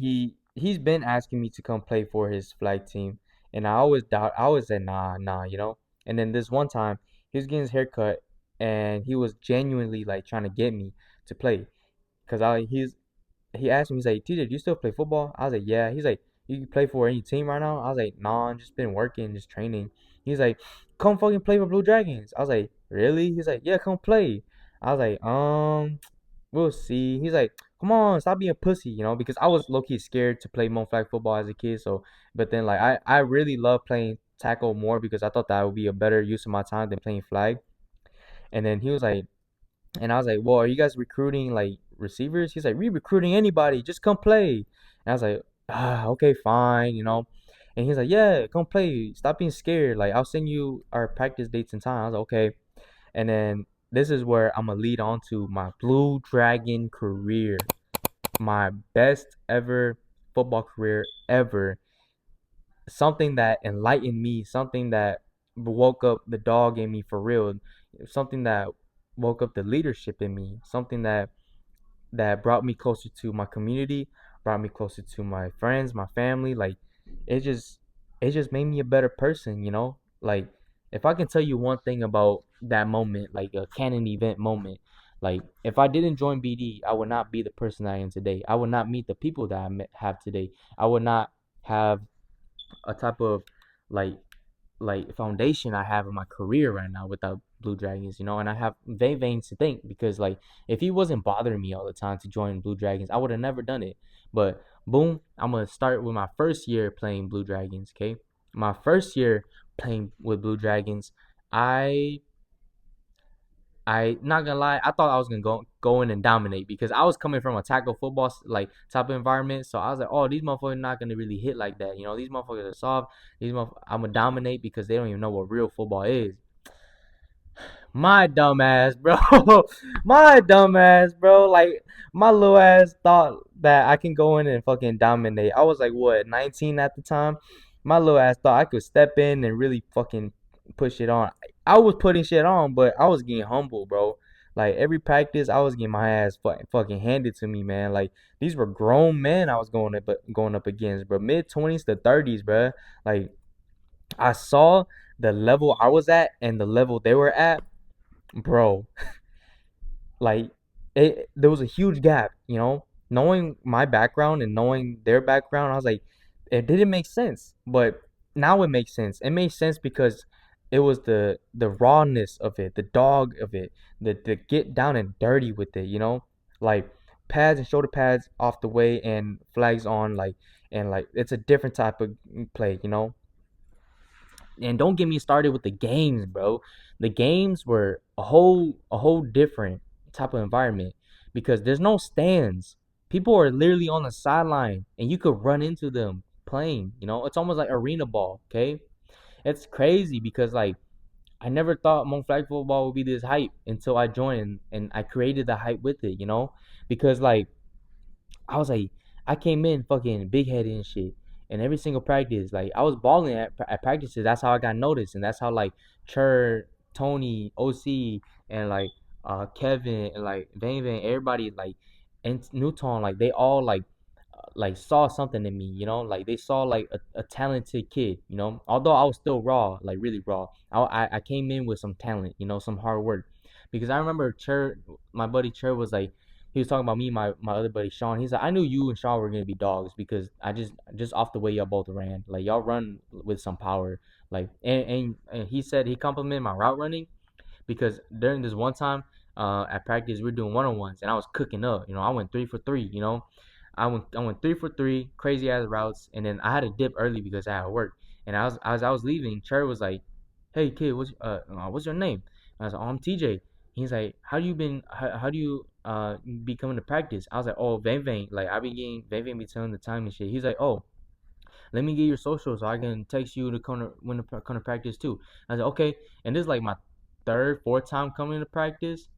he's been asking me to come play for his flag team, and I always said nah. And then this one time he was getting his hair cut, and he was genuinely like trying to get me to play, cause he asked me, he's like, TJ, do you still play football? I was like, yeah. He's like, you play for any team right now? I was like, nah, I'm just been working, just training. He's like, come fucking play for Blue Dragons. I was like, really? He's like, yeah, come play. I was like, we'll see. He's like, come on, stop being a pussy, because I was low key scared to play Mon flag football as a kid. So, but then like I really love playing tackle more because I thought that would be a better use of my time than playing flag. And then he was like, and I was like, well, are you guys recruiting like receivers? He's like, we recruiting anybody, just come play. And I was like, okay, fine. And he's like, yeah, come play. Stop being scared. Like, I'll send you our practice dates and time. I was like, okay. And then this is where I'm gonna lead on to my Blue Dragon career, my best ever football career ever. Something that enlightened me, something that woke up the dog in me for real, something that woke up the leadership in me, something that brought me closer to my community, brought me closer to my friends, my family. Like it just it just made me a better person. Like if I can tell you one thing about that moment, like a canon event moment, like if I didn't join BD, I would not be the person I am today. I would not meet the people that have today. I would not have a type of like foundation I have in my career right now without Blue Dragons. And I have Vane Vane to thank because like if he wasn't bothering me all the time to join Blue Dragons, I would have never done it. But boom, I'm gonna start with my first year playing Blue Dragons. Okay, my first year playing with Blue Dragons, I not gonna lie, I thought I was gonna go in and dominate because I was coming from a tackle football like type of environment. So I was like, oh, these motherfuckers not gonna really hit like that. These motherfuckers are soft. I'm gonna dominate because they don't even know what real football is. My dumb ass, bro. My dumb ass, bro. Like my little ass thought that I can go in and fucking dominate. I was like what, 19 at the time. My little ass thought I could step in and really fucking put shit on. I was putting shit on, but I was getting humble, bro. Like every practice, I was getting my ass fucking handed to me, man. Like these were grown men I was going up against, bro. Mid 20s to 30s, bro. Like I saw the level I was at and the level they were at, bro. Like there was a huge gap. Knowing my background and knowing their background, I was like, it didn't make sense, but now it makes sense. It made sense because it was the rawness of it, the dog of it, the get down and dirty with it. Like pads and shoulder pads off the way and flags on, like, and like it's a different type of play. And don't get me started with the games, bro. The games were a whole different type of environment because there's no stands. People are literally on the sideline and you could run into them playing. It's almost like arena ball, okay? It's crazy because like I never thought Mon flag football would be this hype until I joined and I created the hype with it. Because like I was like, I came in fucking big headed and shit. And every single practice, like I was balling at practices. That's how I got noticed, and that's how like Chur, Tony, OC, and like Kevin and like Van, everybody like and Newton, like they all like saw something in me. Like they saw like a talented kid. Although I was still raw, like really raw. I came in with some talent, some hard work, because I remember Chur, my buddy Chur was like, he was talking about me and my other buddy Sean. He's like, I knew you and Sean were gonna be dogs because I just off the way y'all both ran. Like y'all run with some power. Like and he said he complimented my route running because during this one time at practice we are doing one on ones and I was cooking up. I went 3 for 3. I went 3 for 3, crazy ass routes, and then I had to dip early because I had work. And as I was leaving, Cherry was like, "Hey kid, what's your name?" And I was like, "Oh, I'm TJ." He's like, How do you be coming to practice?" I was like, "Oh, Vang, like I be getting Vang be telling the time and shit." He's like, "Oh, let me get your social so I can text you to come to practice too." I was like, "Okay." And this is like my third, fourth time coming to practice.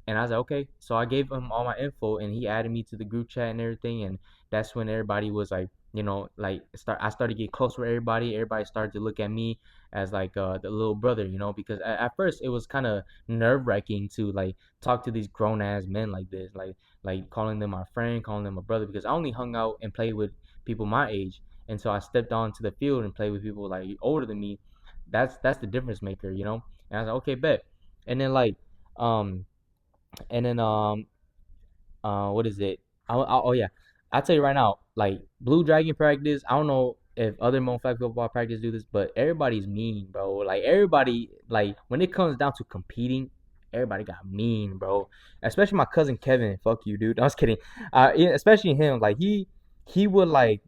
And I was like, okay. So I gave him all my info, and he added me to the group chat and everything. And that's when everybody was like, like I started to get close with everybody. Everybody started to look at me as like the little brother, because at first it was kind of nerve wracking to like talk to these grown ass men like this, like calling them my friend, calling them a brother, because I only hung out and played with people my age. And so I stepped onto the field and played with people like older than me. That's the difference maker. And I was like, okay, bet. And then like um and then what is it? Oh yeah, I'll tell you right now. Like Blue Dragon practice, I don't know if other Mon flag football practice do this, but everybody's mean, bro. Like everybody, like when it comes down to competing, everybody got mean, bro. Especially my cousin Kevin. Fuck you, dude. I was kidding. Yeah, especially him. Like he would like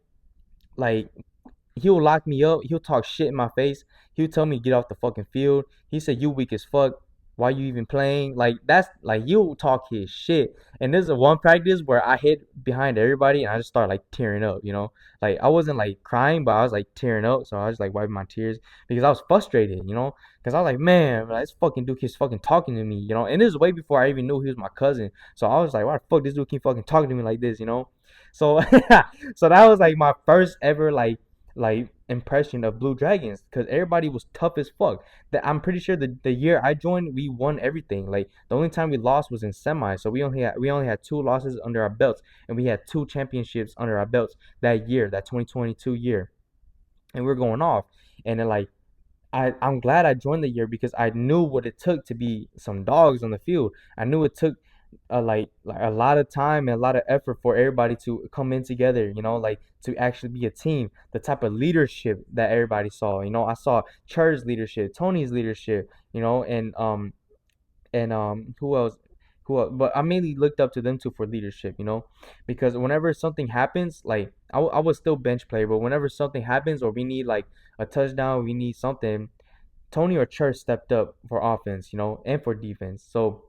he'll lock me up. He'll talk shit in my face. He'll tell me to get off the fucking field. He said you weak as fuck. Why you even playing? Like that's like you'll talk his shit. And there's a one practice where I hid behind everybody and I just started like tearing up. Like I wasn't like crying, but I was like tearing up. So I was like wiping my tears because I was frustrated. Because I was like, man, like, this fucking dude keeps fucking talking to me. And this is way before I even knew he was my cousin. So I was like, why the fuck this dude keep fucking talking to me like this? So so that was like my first ever like impression of Blue Dragons because everybody was tough as fuck. That I'm pretty sure the year I joined, we won everything. Like the only time we lost was in semi, so we only had 2 losses under our belts, and we had 2 championships under our belts that year, that 2022 year, and we are going off. And then like I'm glad I joined the year because I knew what it took to be some dogs on the field. I knew it took like a lot of time and a lot of effort for everybody to come in together, like to actually be a team. The type of leadership that everybody saw, I saw Church's leadership, Tony's leadership, and who else, but I mainly looked up to them two for leadership, because whenever something happens, like I was still bench player, but whenever something happens or we need like a touchdown, we need something, Tony or Church stepped up for offense, and for defense. So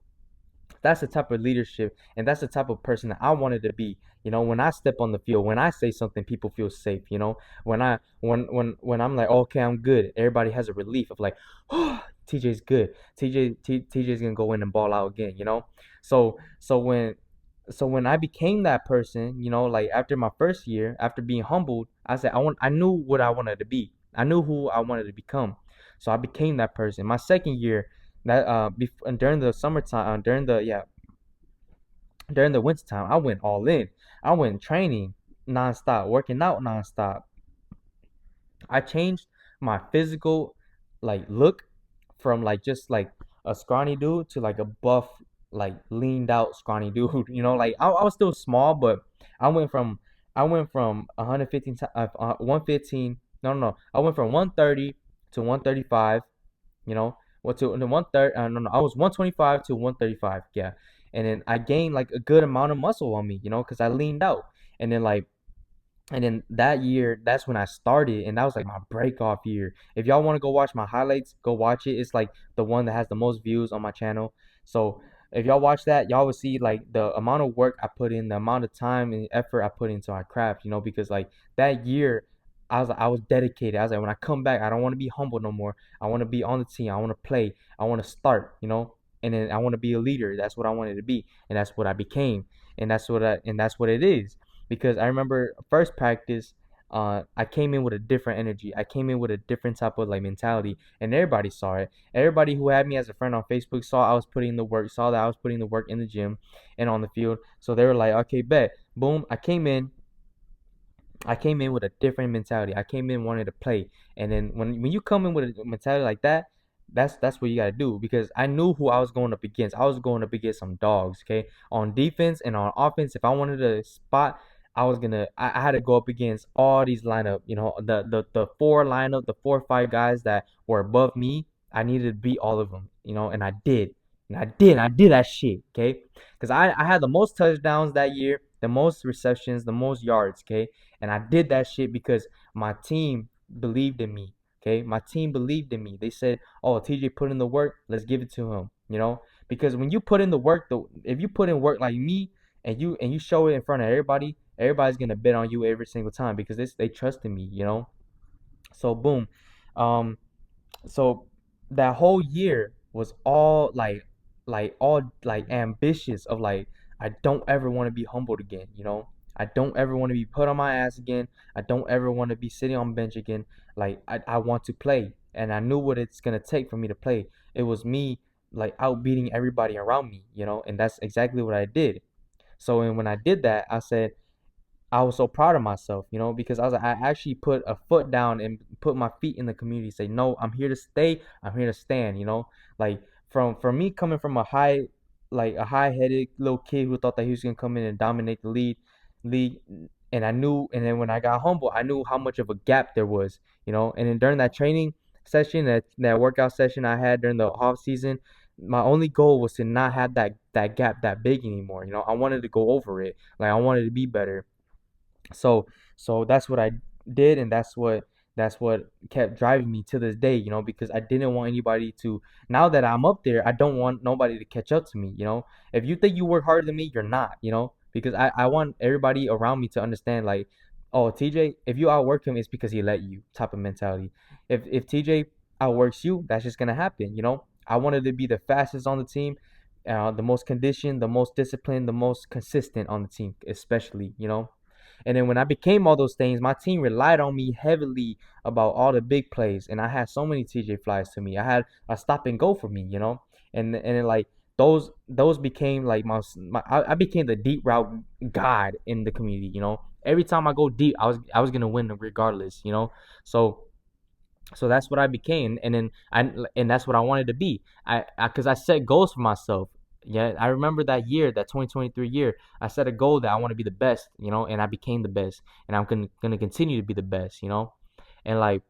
that's the type of leadership and that's the type of person that I wanted to be. When I step on the field, when I say something, people feel safe. When I'm like, okay, I'm good. Everybody has a relief of like, oh, TJ's good. TJ's gonna go in and ball out again. So so when so when I became that person, like after my first year, after being humbled, I knew what I wanted to be. I knew who I wanted to become. So I became that person. My second year, during the summertime, during the winter time, I went all in. I went training nonstop, working out nonstop. I changed my physical like look from like just like a scrawny dude to like a buff, like leaned out scrawny dude. Like I was still small, but I went from I went from 115 115. No, no, no. I went from 130 to 135. What to the 130? No, no. I was 125 to 135. Yeah, and then I gained like a good amount of muscle on me, because I leaned out, and then like and then that year, that's when I started, and that was like my break off year. If y'all want to go watch my highlights, go watch it. It's like the one that has the most views on my channel. So if y'all watch that, y'all will see like the amount of work I put in, the amount of time and effort I put into my craft. Because like that year, I was dedicated. I was like, when I come back, I don't want to be humble no more. I want to be on the team. I want to play. I want to start. And then I want to be a leader. That's what I wanted to be, and that's what I became, and that's what it is because I remember first practice, I came in with a different energy. I came in with a different type of like mentality, and everybody saw it. Everybody who had me as a friend on Facebook saw I was putting in the work, saw that I was putting the work in the gym and on the field. So they were like, okay, bet, boom. I came in with a different mentality. I came in wanting to play, and then when you come in with a mentality like that, that's what you gotta do, because I knew who I was going up against. I was going up against some dogs, okay? On defense and on offense, if I wanted to spot, I had to go up against all these lineup, the four lineup, the 4 or 5 guys that were above me. I needed to beat all of them, and I did. And I did that shit, okay? Because I had the most touchdowns that year, the most receptions, the most yards, okay? And I did that shit because my team believed in me, okay? My team believed in me. They said, "Oh, TJ put in the work. Let's give it to him." Because when you put in the work, if you put in work like me, and you show it in front of everybody, everybody's gonna bet on you every single time because they trust in me. So boom, um, so that whole year was all like ambitious of like, I don't ever want to be humbled again. I don't ever want to be put on my ass again. I don't ever want to be sitting on bench again. Like I want to play, and I knew what it's gonna take for me to play. It was me like outbeating everybody around me, and that's exactly what I did. So and when I did that, I was so proud of myself, because I actually put a foot down and put my feet in the community. Say, no, I'm here to stay. I'm here to stand. Like from me coming from a high-headed little kid who thought that he was gonna come in and dominate the league, and I knew. And then when I got humble, I knew how much of a gap there was. And then during that training session, that workout session I had during the off season, my only goal was to not have that gap that big anymore. I wanted to go over it. Like I wanted to be better. So so that's what I did, and that's what kept driving me to this day, because I didn't want anybody to. Now that I'm up there, I don't want nobody to catch up to me. If you think you work harder than me, you're not, because I want everybody around me to understand, like, oh, TJ, if you outwork him, it's because he let you, type of mentality. If TJ outworks you, that's just gonna happen. I wanted to be the fastest on the team, the most conditioned, the most disciplined, the most consistent on the team, especially. And then when I became all those things, my team relied on me heavily about all the big plays, and I had so many TJ flies to me. I had a stop and go for me, and then like those became like I became the deep route god in the community. Every time I go deep, I was gonna win regardless. So that's what I became, and that's what I wanted to be. Because I set goals for myself. Yeah, I remember that year, that 2023 year. I set a goal that I want to be the best, and I became the best, and I'm gonna continue to be the best. And like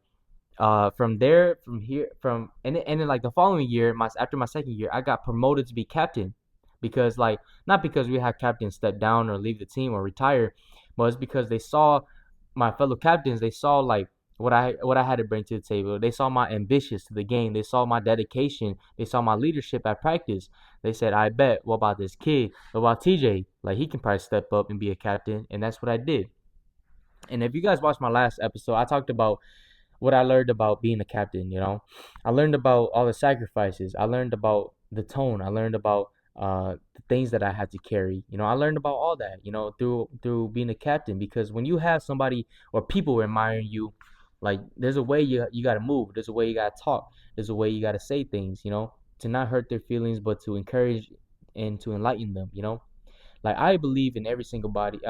from there, from here, and then like the following year, after my second year, I got promoted to be captain, because like, not because we had captains step down or leave the team or retire, but it's because they saw my fellow captains. They saw like what I had to bring to the table. They saw my ambitions to the game. They saw my dedication. They saw my leadership at practice. They said, I bet, what about this kid? What about TJ? Like, he can probably step up and be a captain. And that's what I did. And if you guys watched my last episode, I talked about what I learned about being a captain. I learned about all the sacrifices. I learned about the tone. I learned about the things that I had to carry. I learned about all that, through being a captain, because when you have somebody or people admiring you, like, there's a way you got to move. There's a way you got to talk. There's a way you got to say things, to not hurt their feelings, but to encourage and to enlighten them. Like, I believe in every single one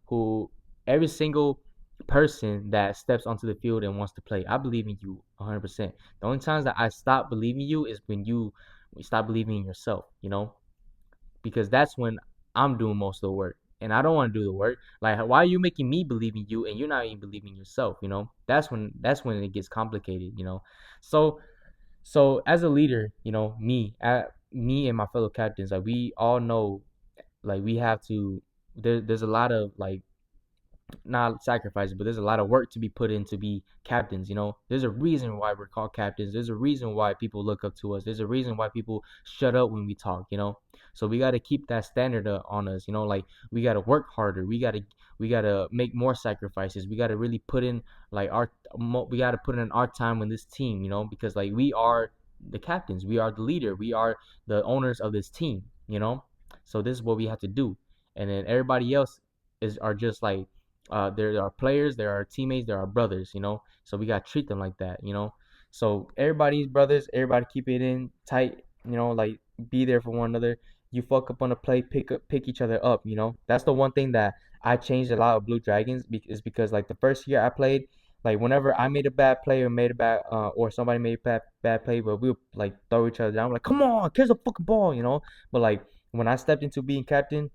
who, every single person that steps onto the field and wants to play. I believe in you 100%. The only times that I stop believing you is when you stop believing in yourself, because that's when I'm doing most of the work. And I don't want to do the work. Like, why are you making me believe in you and you're not even believing in yourself? That's when it gets complicated. So so as a leader, me and my fellow captains, like, we all know, like, we have to. There's a lot of, like, not sacrifice, but there's a lot of work to be put in to be captains. There's a reason why we're called captains. There's a reason why people look up to us. There's a reason why people shut up when we talk. So we got to keep that standard on us. Like, we got to work harder. We got to make more sacrifices. We got to really put in, like, we got to put in our time in this team, because, like, we are the captains. We are the leader. We are the owners of this team. So this is what we have to do. And then everybody else are just like, there are players, there are teammates, there are brothers. So we gotta treat them like that. So everybody's brothers, everybody keep it in tight, like, be there for one another. You fuck up on a play, pick each other up. That's the one thing that I changed a lot of Blue Dragons, is because, like, the first year I played, like whenever I made a bad play or made a bad or somebody made a bad play, but we would like throw each other down. We're like, come on, catch the fucking ball, you know. But like when I stepped into being captain,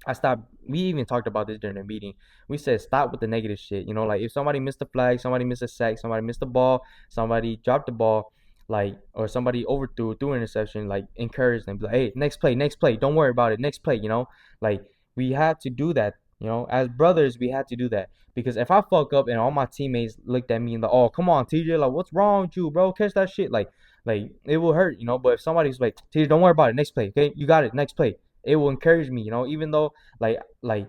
I stopped. We even talked about this during the meeting. We said stop with the negative shit. You know, like if somebody missed a flag, somebody missed a sack, somebody missed the ball, somebody dropped the ball, like or somebody threw an interception, like encourage them, be like, hey, next play, don't worry about it, next play. You know, like we had to do that. You know, as brothers, we had to do that because if I fuck up and all my teammates looked at me and like, oh, come on, TJ, like what's wrong with you, bro? Catch that shit, like it will hurt, you know. But if somebody's like, TJ, don't worry about it, next play, okay, you got it, next play, it will encourage me, you know, like like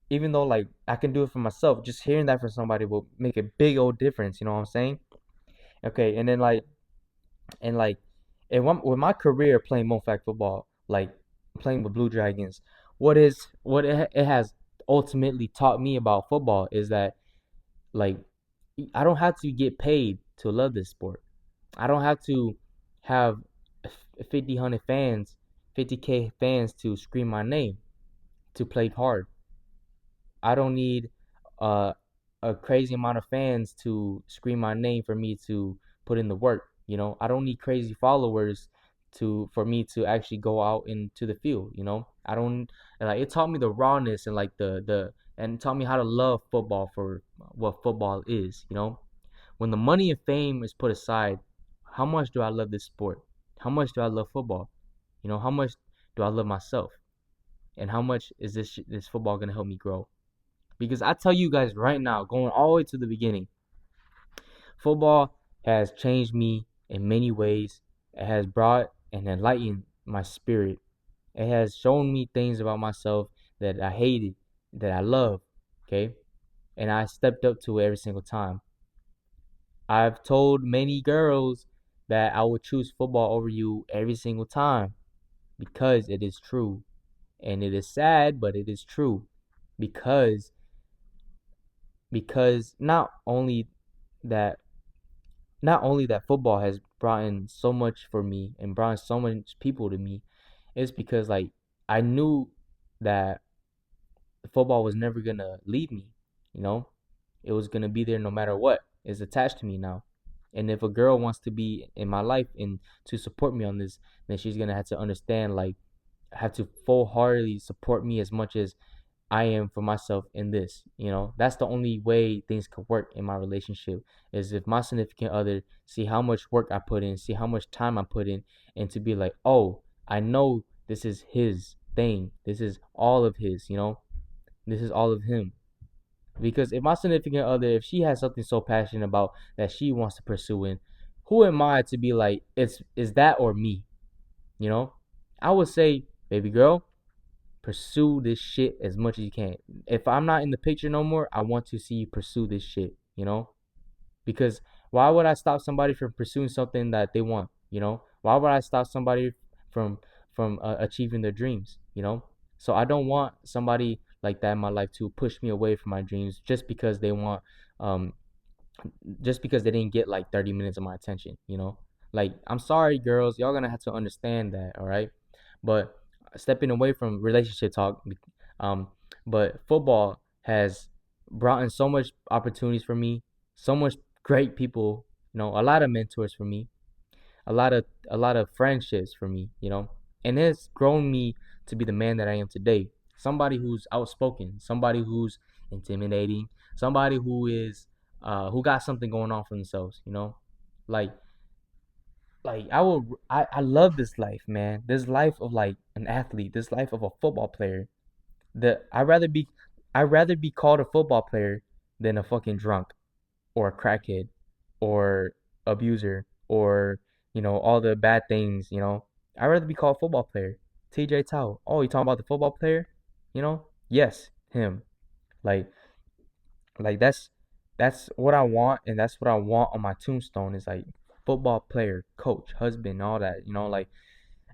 even though like I can do it for myself, just hearing that from somebody will make a big old difference, you know what I'm saying? Okay, and then and like with my career playing Mofac football, like playing with Blue Dragons, what it has ultimately taught me about football is that like I don't have to get paid to love this sport. I don't have to have 50 fans, 50K fans to scream my name to play hard. I don't need uh, a crazy amount of fans to scream my name for me to put in the work. You know, I don't need crazy followers for me to actually go out into the field. You know, I don't like it taught me the rawness and like the and taught me how to love football for what football is. You know, when the money and fame is put aside, how much do I love this sport? How much do I love football? You know, how much do I love myself? And how much is this football gonna help me grow? Because I tell you guys right now, going all the way to the beginning, football has changed me in many ways. It has brought and enlightened my spirit. It has shown me things about myself that I hated, that I love, okay? And I stepped up to it every single time. I've told many girls that I would choose football over you every single time because it is true. And it is sad, but it is true. Because because that not only that football has brought in so much for me and brought in so much people to me, it's because like I knew that football was never gonna leave me, you know? It was gonna be there no matter what. It's attached to me now. And if a girl wants to be in my life and to support me on this, then she's gonna have to understand like have to full heartedly support me as much as I am for myself in this. You know, that's the only way things could work in my relationship is if my significant other see how much work I put in, see how much time I put in, and to be like, oh, I know this is his thing. This is all of his, you know, this is all of him. Because if my significant other, if she has something so passionate about that she wants to pursue in, who am I to be like, it's is that or me? You know? I would say, baby girl, pursue this shit as much as you can. If I'm not in the picture no more, I want to see you pursue this shit, you know? Because why would I stop somebody from pursuing something that they want, you know? Why would I stop somebody from achieving their dreams, you know? So I don't want somebody like that in my life to push me away from my dreams um just because they didn't get like 30 minutes of my attention, you know? Like, I'm sorry, girls, y'all gonna have to understand that, all right? But stepping away from relationship talk, um, but football has brought in so much opportunities for me, so much great people, you know, a lot of mentors for me, a lot of friendships for me, you know, and it's grown me to be the man that I am today. Somebody who's outspoken, somebody who's intimidating, somebody who got something going on for themselves, you know, like I love this life, man. This life of like an athlete, this life of a football player. The I'd rather be called a football player than a fucking drunk or a crackhead or abuser or all the bad things. I'd rather be called a football player. TJ Thao. Oh, you talking about the football player? Yes, him. Like that's what I want, and that's what I want on my tombstone is like football player, coach, husband, all that. Like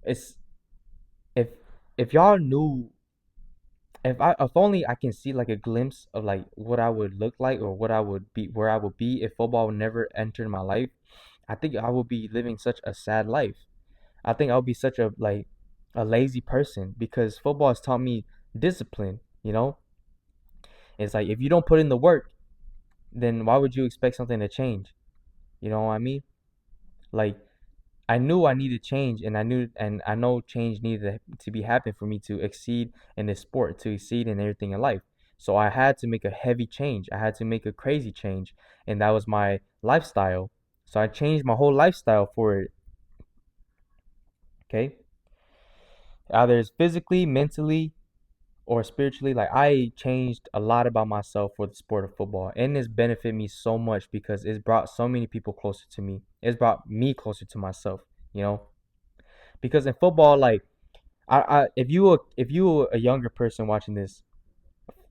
it's if if y'all knew if only I can see like a glimpse of like what I would look like or what I would be where I would be if football never entered my life. I think I would be living such a sad life. I think I would be such a lazy person because football has taught me discipline. It's like if you don't put in the work, then why would you expect something to change? You know what I mean? Like, I knew I needed change, and I know change needed to be happen for me to exceed in this sport, to exceed in everything in life. So I had to make a heavy change. I had to make a crazy change, and that was my lifestyle. So I changed my whole lifestyle for it. Okay, either it's physically, mentally, or spiritually. Like, I changed a lot about myself for the sport of football, and it's benefited me so much because it's brought so many people closer to me. It's brought me closer to myself. You know, because in football, like, if you were a younger person watching this,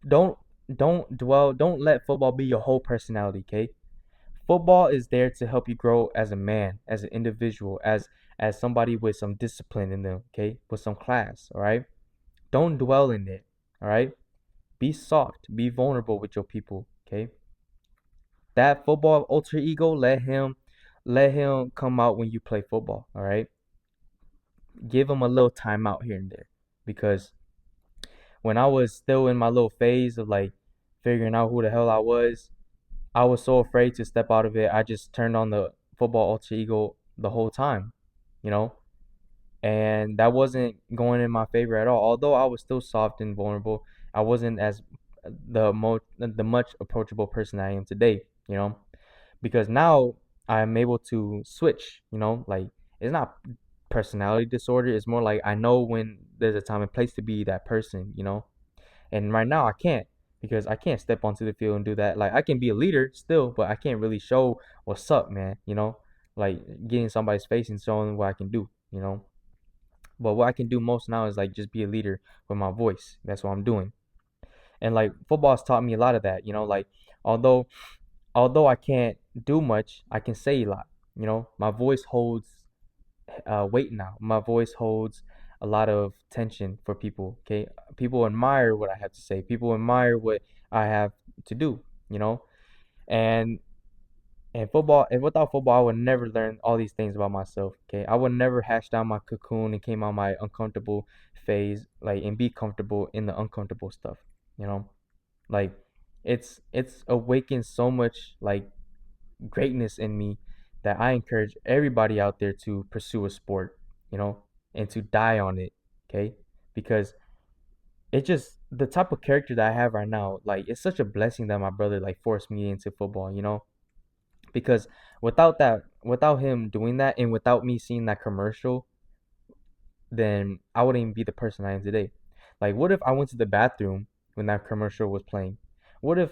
don't don't let football be your whole personality. Okay, football is there to help you grow as a man, as an individual, as somebody with some discipline in them. Okay, with some class. All right, don't dwell in it. All right, be soft, be vulnerable with your people. Okay, that football alter ego, let him come out when you play football. All right, give him a little time out here and there, because when I was still in my little phase of like figuring out who the hell I was so afraid to step out of it. I just turned on the football alter ego the whole time, you know, and that wasn't going in my favor at all. Although I was still soft and vulnerable, I wasn't as the much approachable person I am today, you know, because now I'm able to switch, you know, like, it's not personality disorder. It's more like I know when there's a time and place to be that person, you know. And right now I can't, because I can't step onto the field and do that. Like, I can be a leader still, but I can't really show what's up, man. You know, like getting somebody's face and showing what I can do. You know, but what I can do most now is like just be a leader with my voice. That's what I'm doing. And like, football's taught me a lot of that. You know, like, although although I can't do much, I can say a lot. You know, my voice holds weight now. My voice holds a lot of tension for people. Okay, people admire what I have to say. People admire what I have to do. You know, and football, and without football, I would never learn all these things about myself. Okay, I would never hash down my cocoon and came out my uncomfortable phase, like, and be comfortable in the uncomfortable stuff. You know, like, it's awakened so much like greatness in me that I encourage everybody out there to pursue a sport, you know, and to die on it, okay? Because it just, the type of character that I have right now, like, it's such a blessing that my brother like forced me into football, you know? Because without him doing that, and without me seeing that commercial, then I wouldn't even be the person I am today. Like, what if I went to the bathroom when that commercial was playing? What if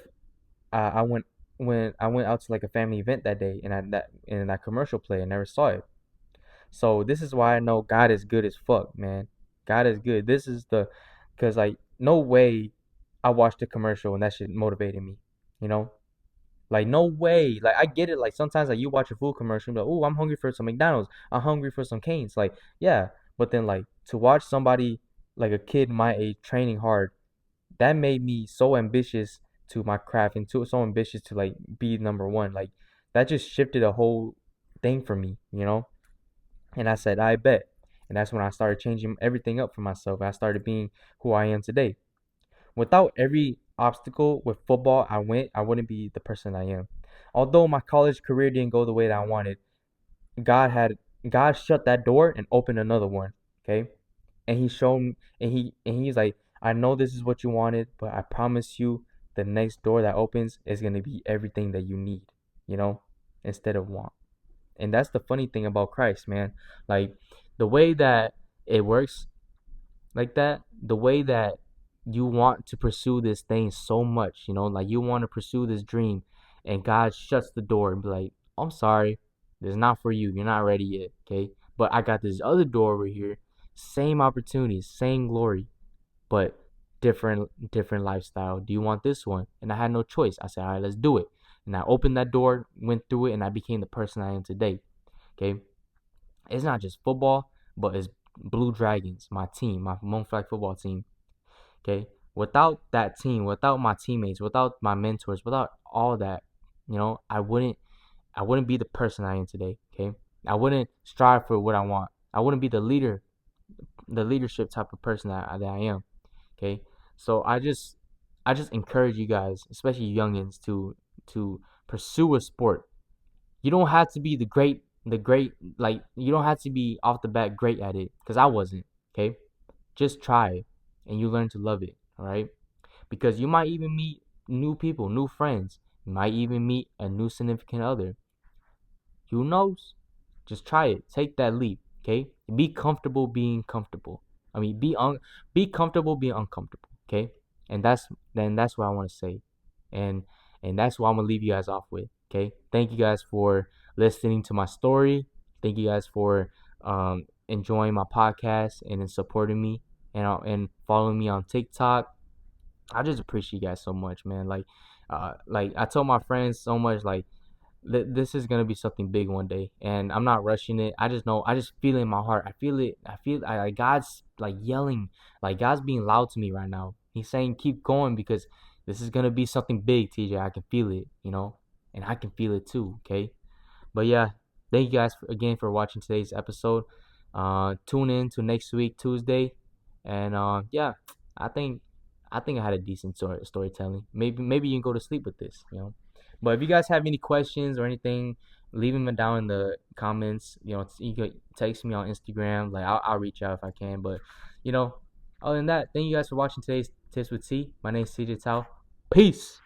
I went when I went out to like a family event that day, and that commercial play, I never saw it. So this is why I know God is good as fuck, man. God is good. This is the, because like, no way I watched the commercial and that shit motivated me. You know, like, no way. Like, I get it. Like, sometimes like you watch a food commercial, and be like, oh, I'm hungry for some McDonald's. I'm hungry for some Canes. Like, yeah, but then like, to watch somebody, like a kid my age, training hard, that made me so ambitious to my craft, and so ambitious to like be number one. Like, that just shifted a whole thing for me, you know? And I said, I bet. And that's when I started changing everything up for myself. I started being who I am today. Without every obstacle with football I wouldn't be the person I am. Although my college career didn't go the way that I wanted, God had God shut that door and opened another one. Okay? And he showed me, and he's like, I know this is what you wanted, but I promise you the next door that opens is gonna be everything that you need, you know, instead of want. And that's the funny thing about Christ, man. Like, the way that it works like that, the way that you want to pursue this thing so much, you know, like, you want to pursue this dream, and God shuts the door and be like, I'm sorry, this is not for you. You're not ready yet, okay? But I got this other door over here, same opportunities, same glory, but different lifestyle. Do you want this one? And I had no choice. I said, all right, let's do it. And I opened that door, went through it, and I became the person I am today. Okay, it's not just football, but it's Blue Dragons, my team, my Moon Flag football team. Okay, without that team, without my teammates, without my mentors, without all that, you know, I wouldn't be the person I am today. Okay, I wouldn't strive for what I want. I wouldn't be the leadership type of person that I am. Okay, so I just encourage you guys, especially youngins, to pursue a sport. You don't have to be the great, like you don't have to be off the bat great at it, because I wasn't. Okay, just try it, and you learn to love it. All right, because you might even meet new people, new friends. You might even meet a new significant other. Who knows? Just try it. Take that leap. Okay. Be comfortable being comfortable. I mean, be comfortable being uncomfortable. Okay. And that's what I want to say, and that's what I'm gonna leave you guys off with. Okay. Thank you guys for listening to my story. Thank you guys for enjoying my podcast and then supporting me and following me on TikTok. I just appreciate you guys so much, man. Like I told my friends so much, like this is gonna be something big one day, and I'm not rushing it. I just know, I just feel it in my heart. I feel it. Like God's like yelling, like God's being loud to me right now. He's saying keep going because this is gonna be something big, TJ. I can feel it, and I can feel it too. Okay, but yeah, thank you guys again for watching today's episode. Tune in to next week Tuesday, and yeah, I think I had a decent storytelling. Maybe you can go to sleep with this. But if you guys have any questions or anything, leave them down in the comments. You can text me on Instagram. Like I'll reach out if I can. But you know, other than that, thank you guys for watching today's Tips with T. My name is CJ Thao. Peace.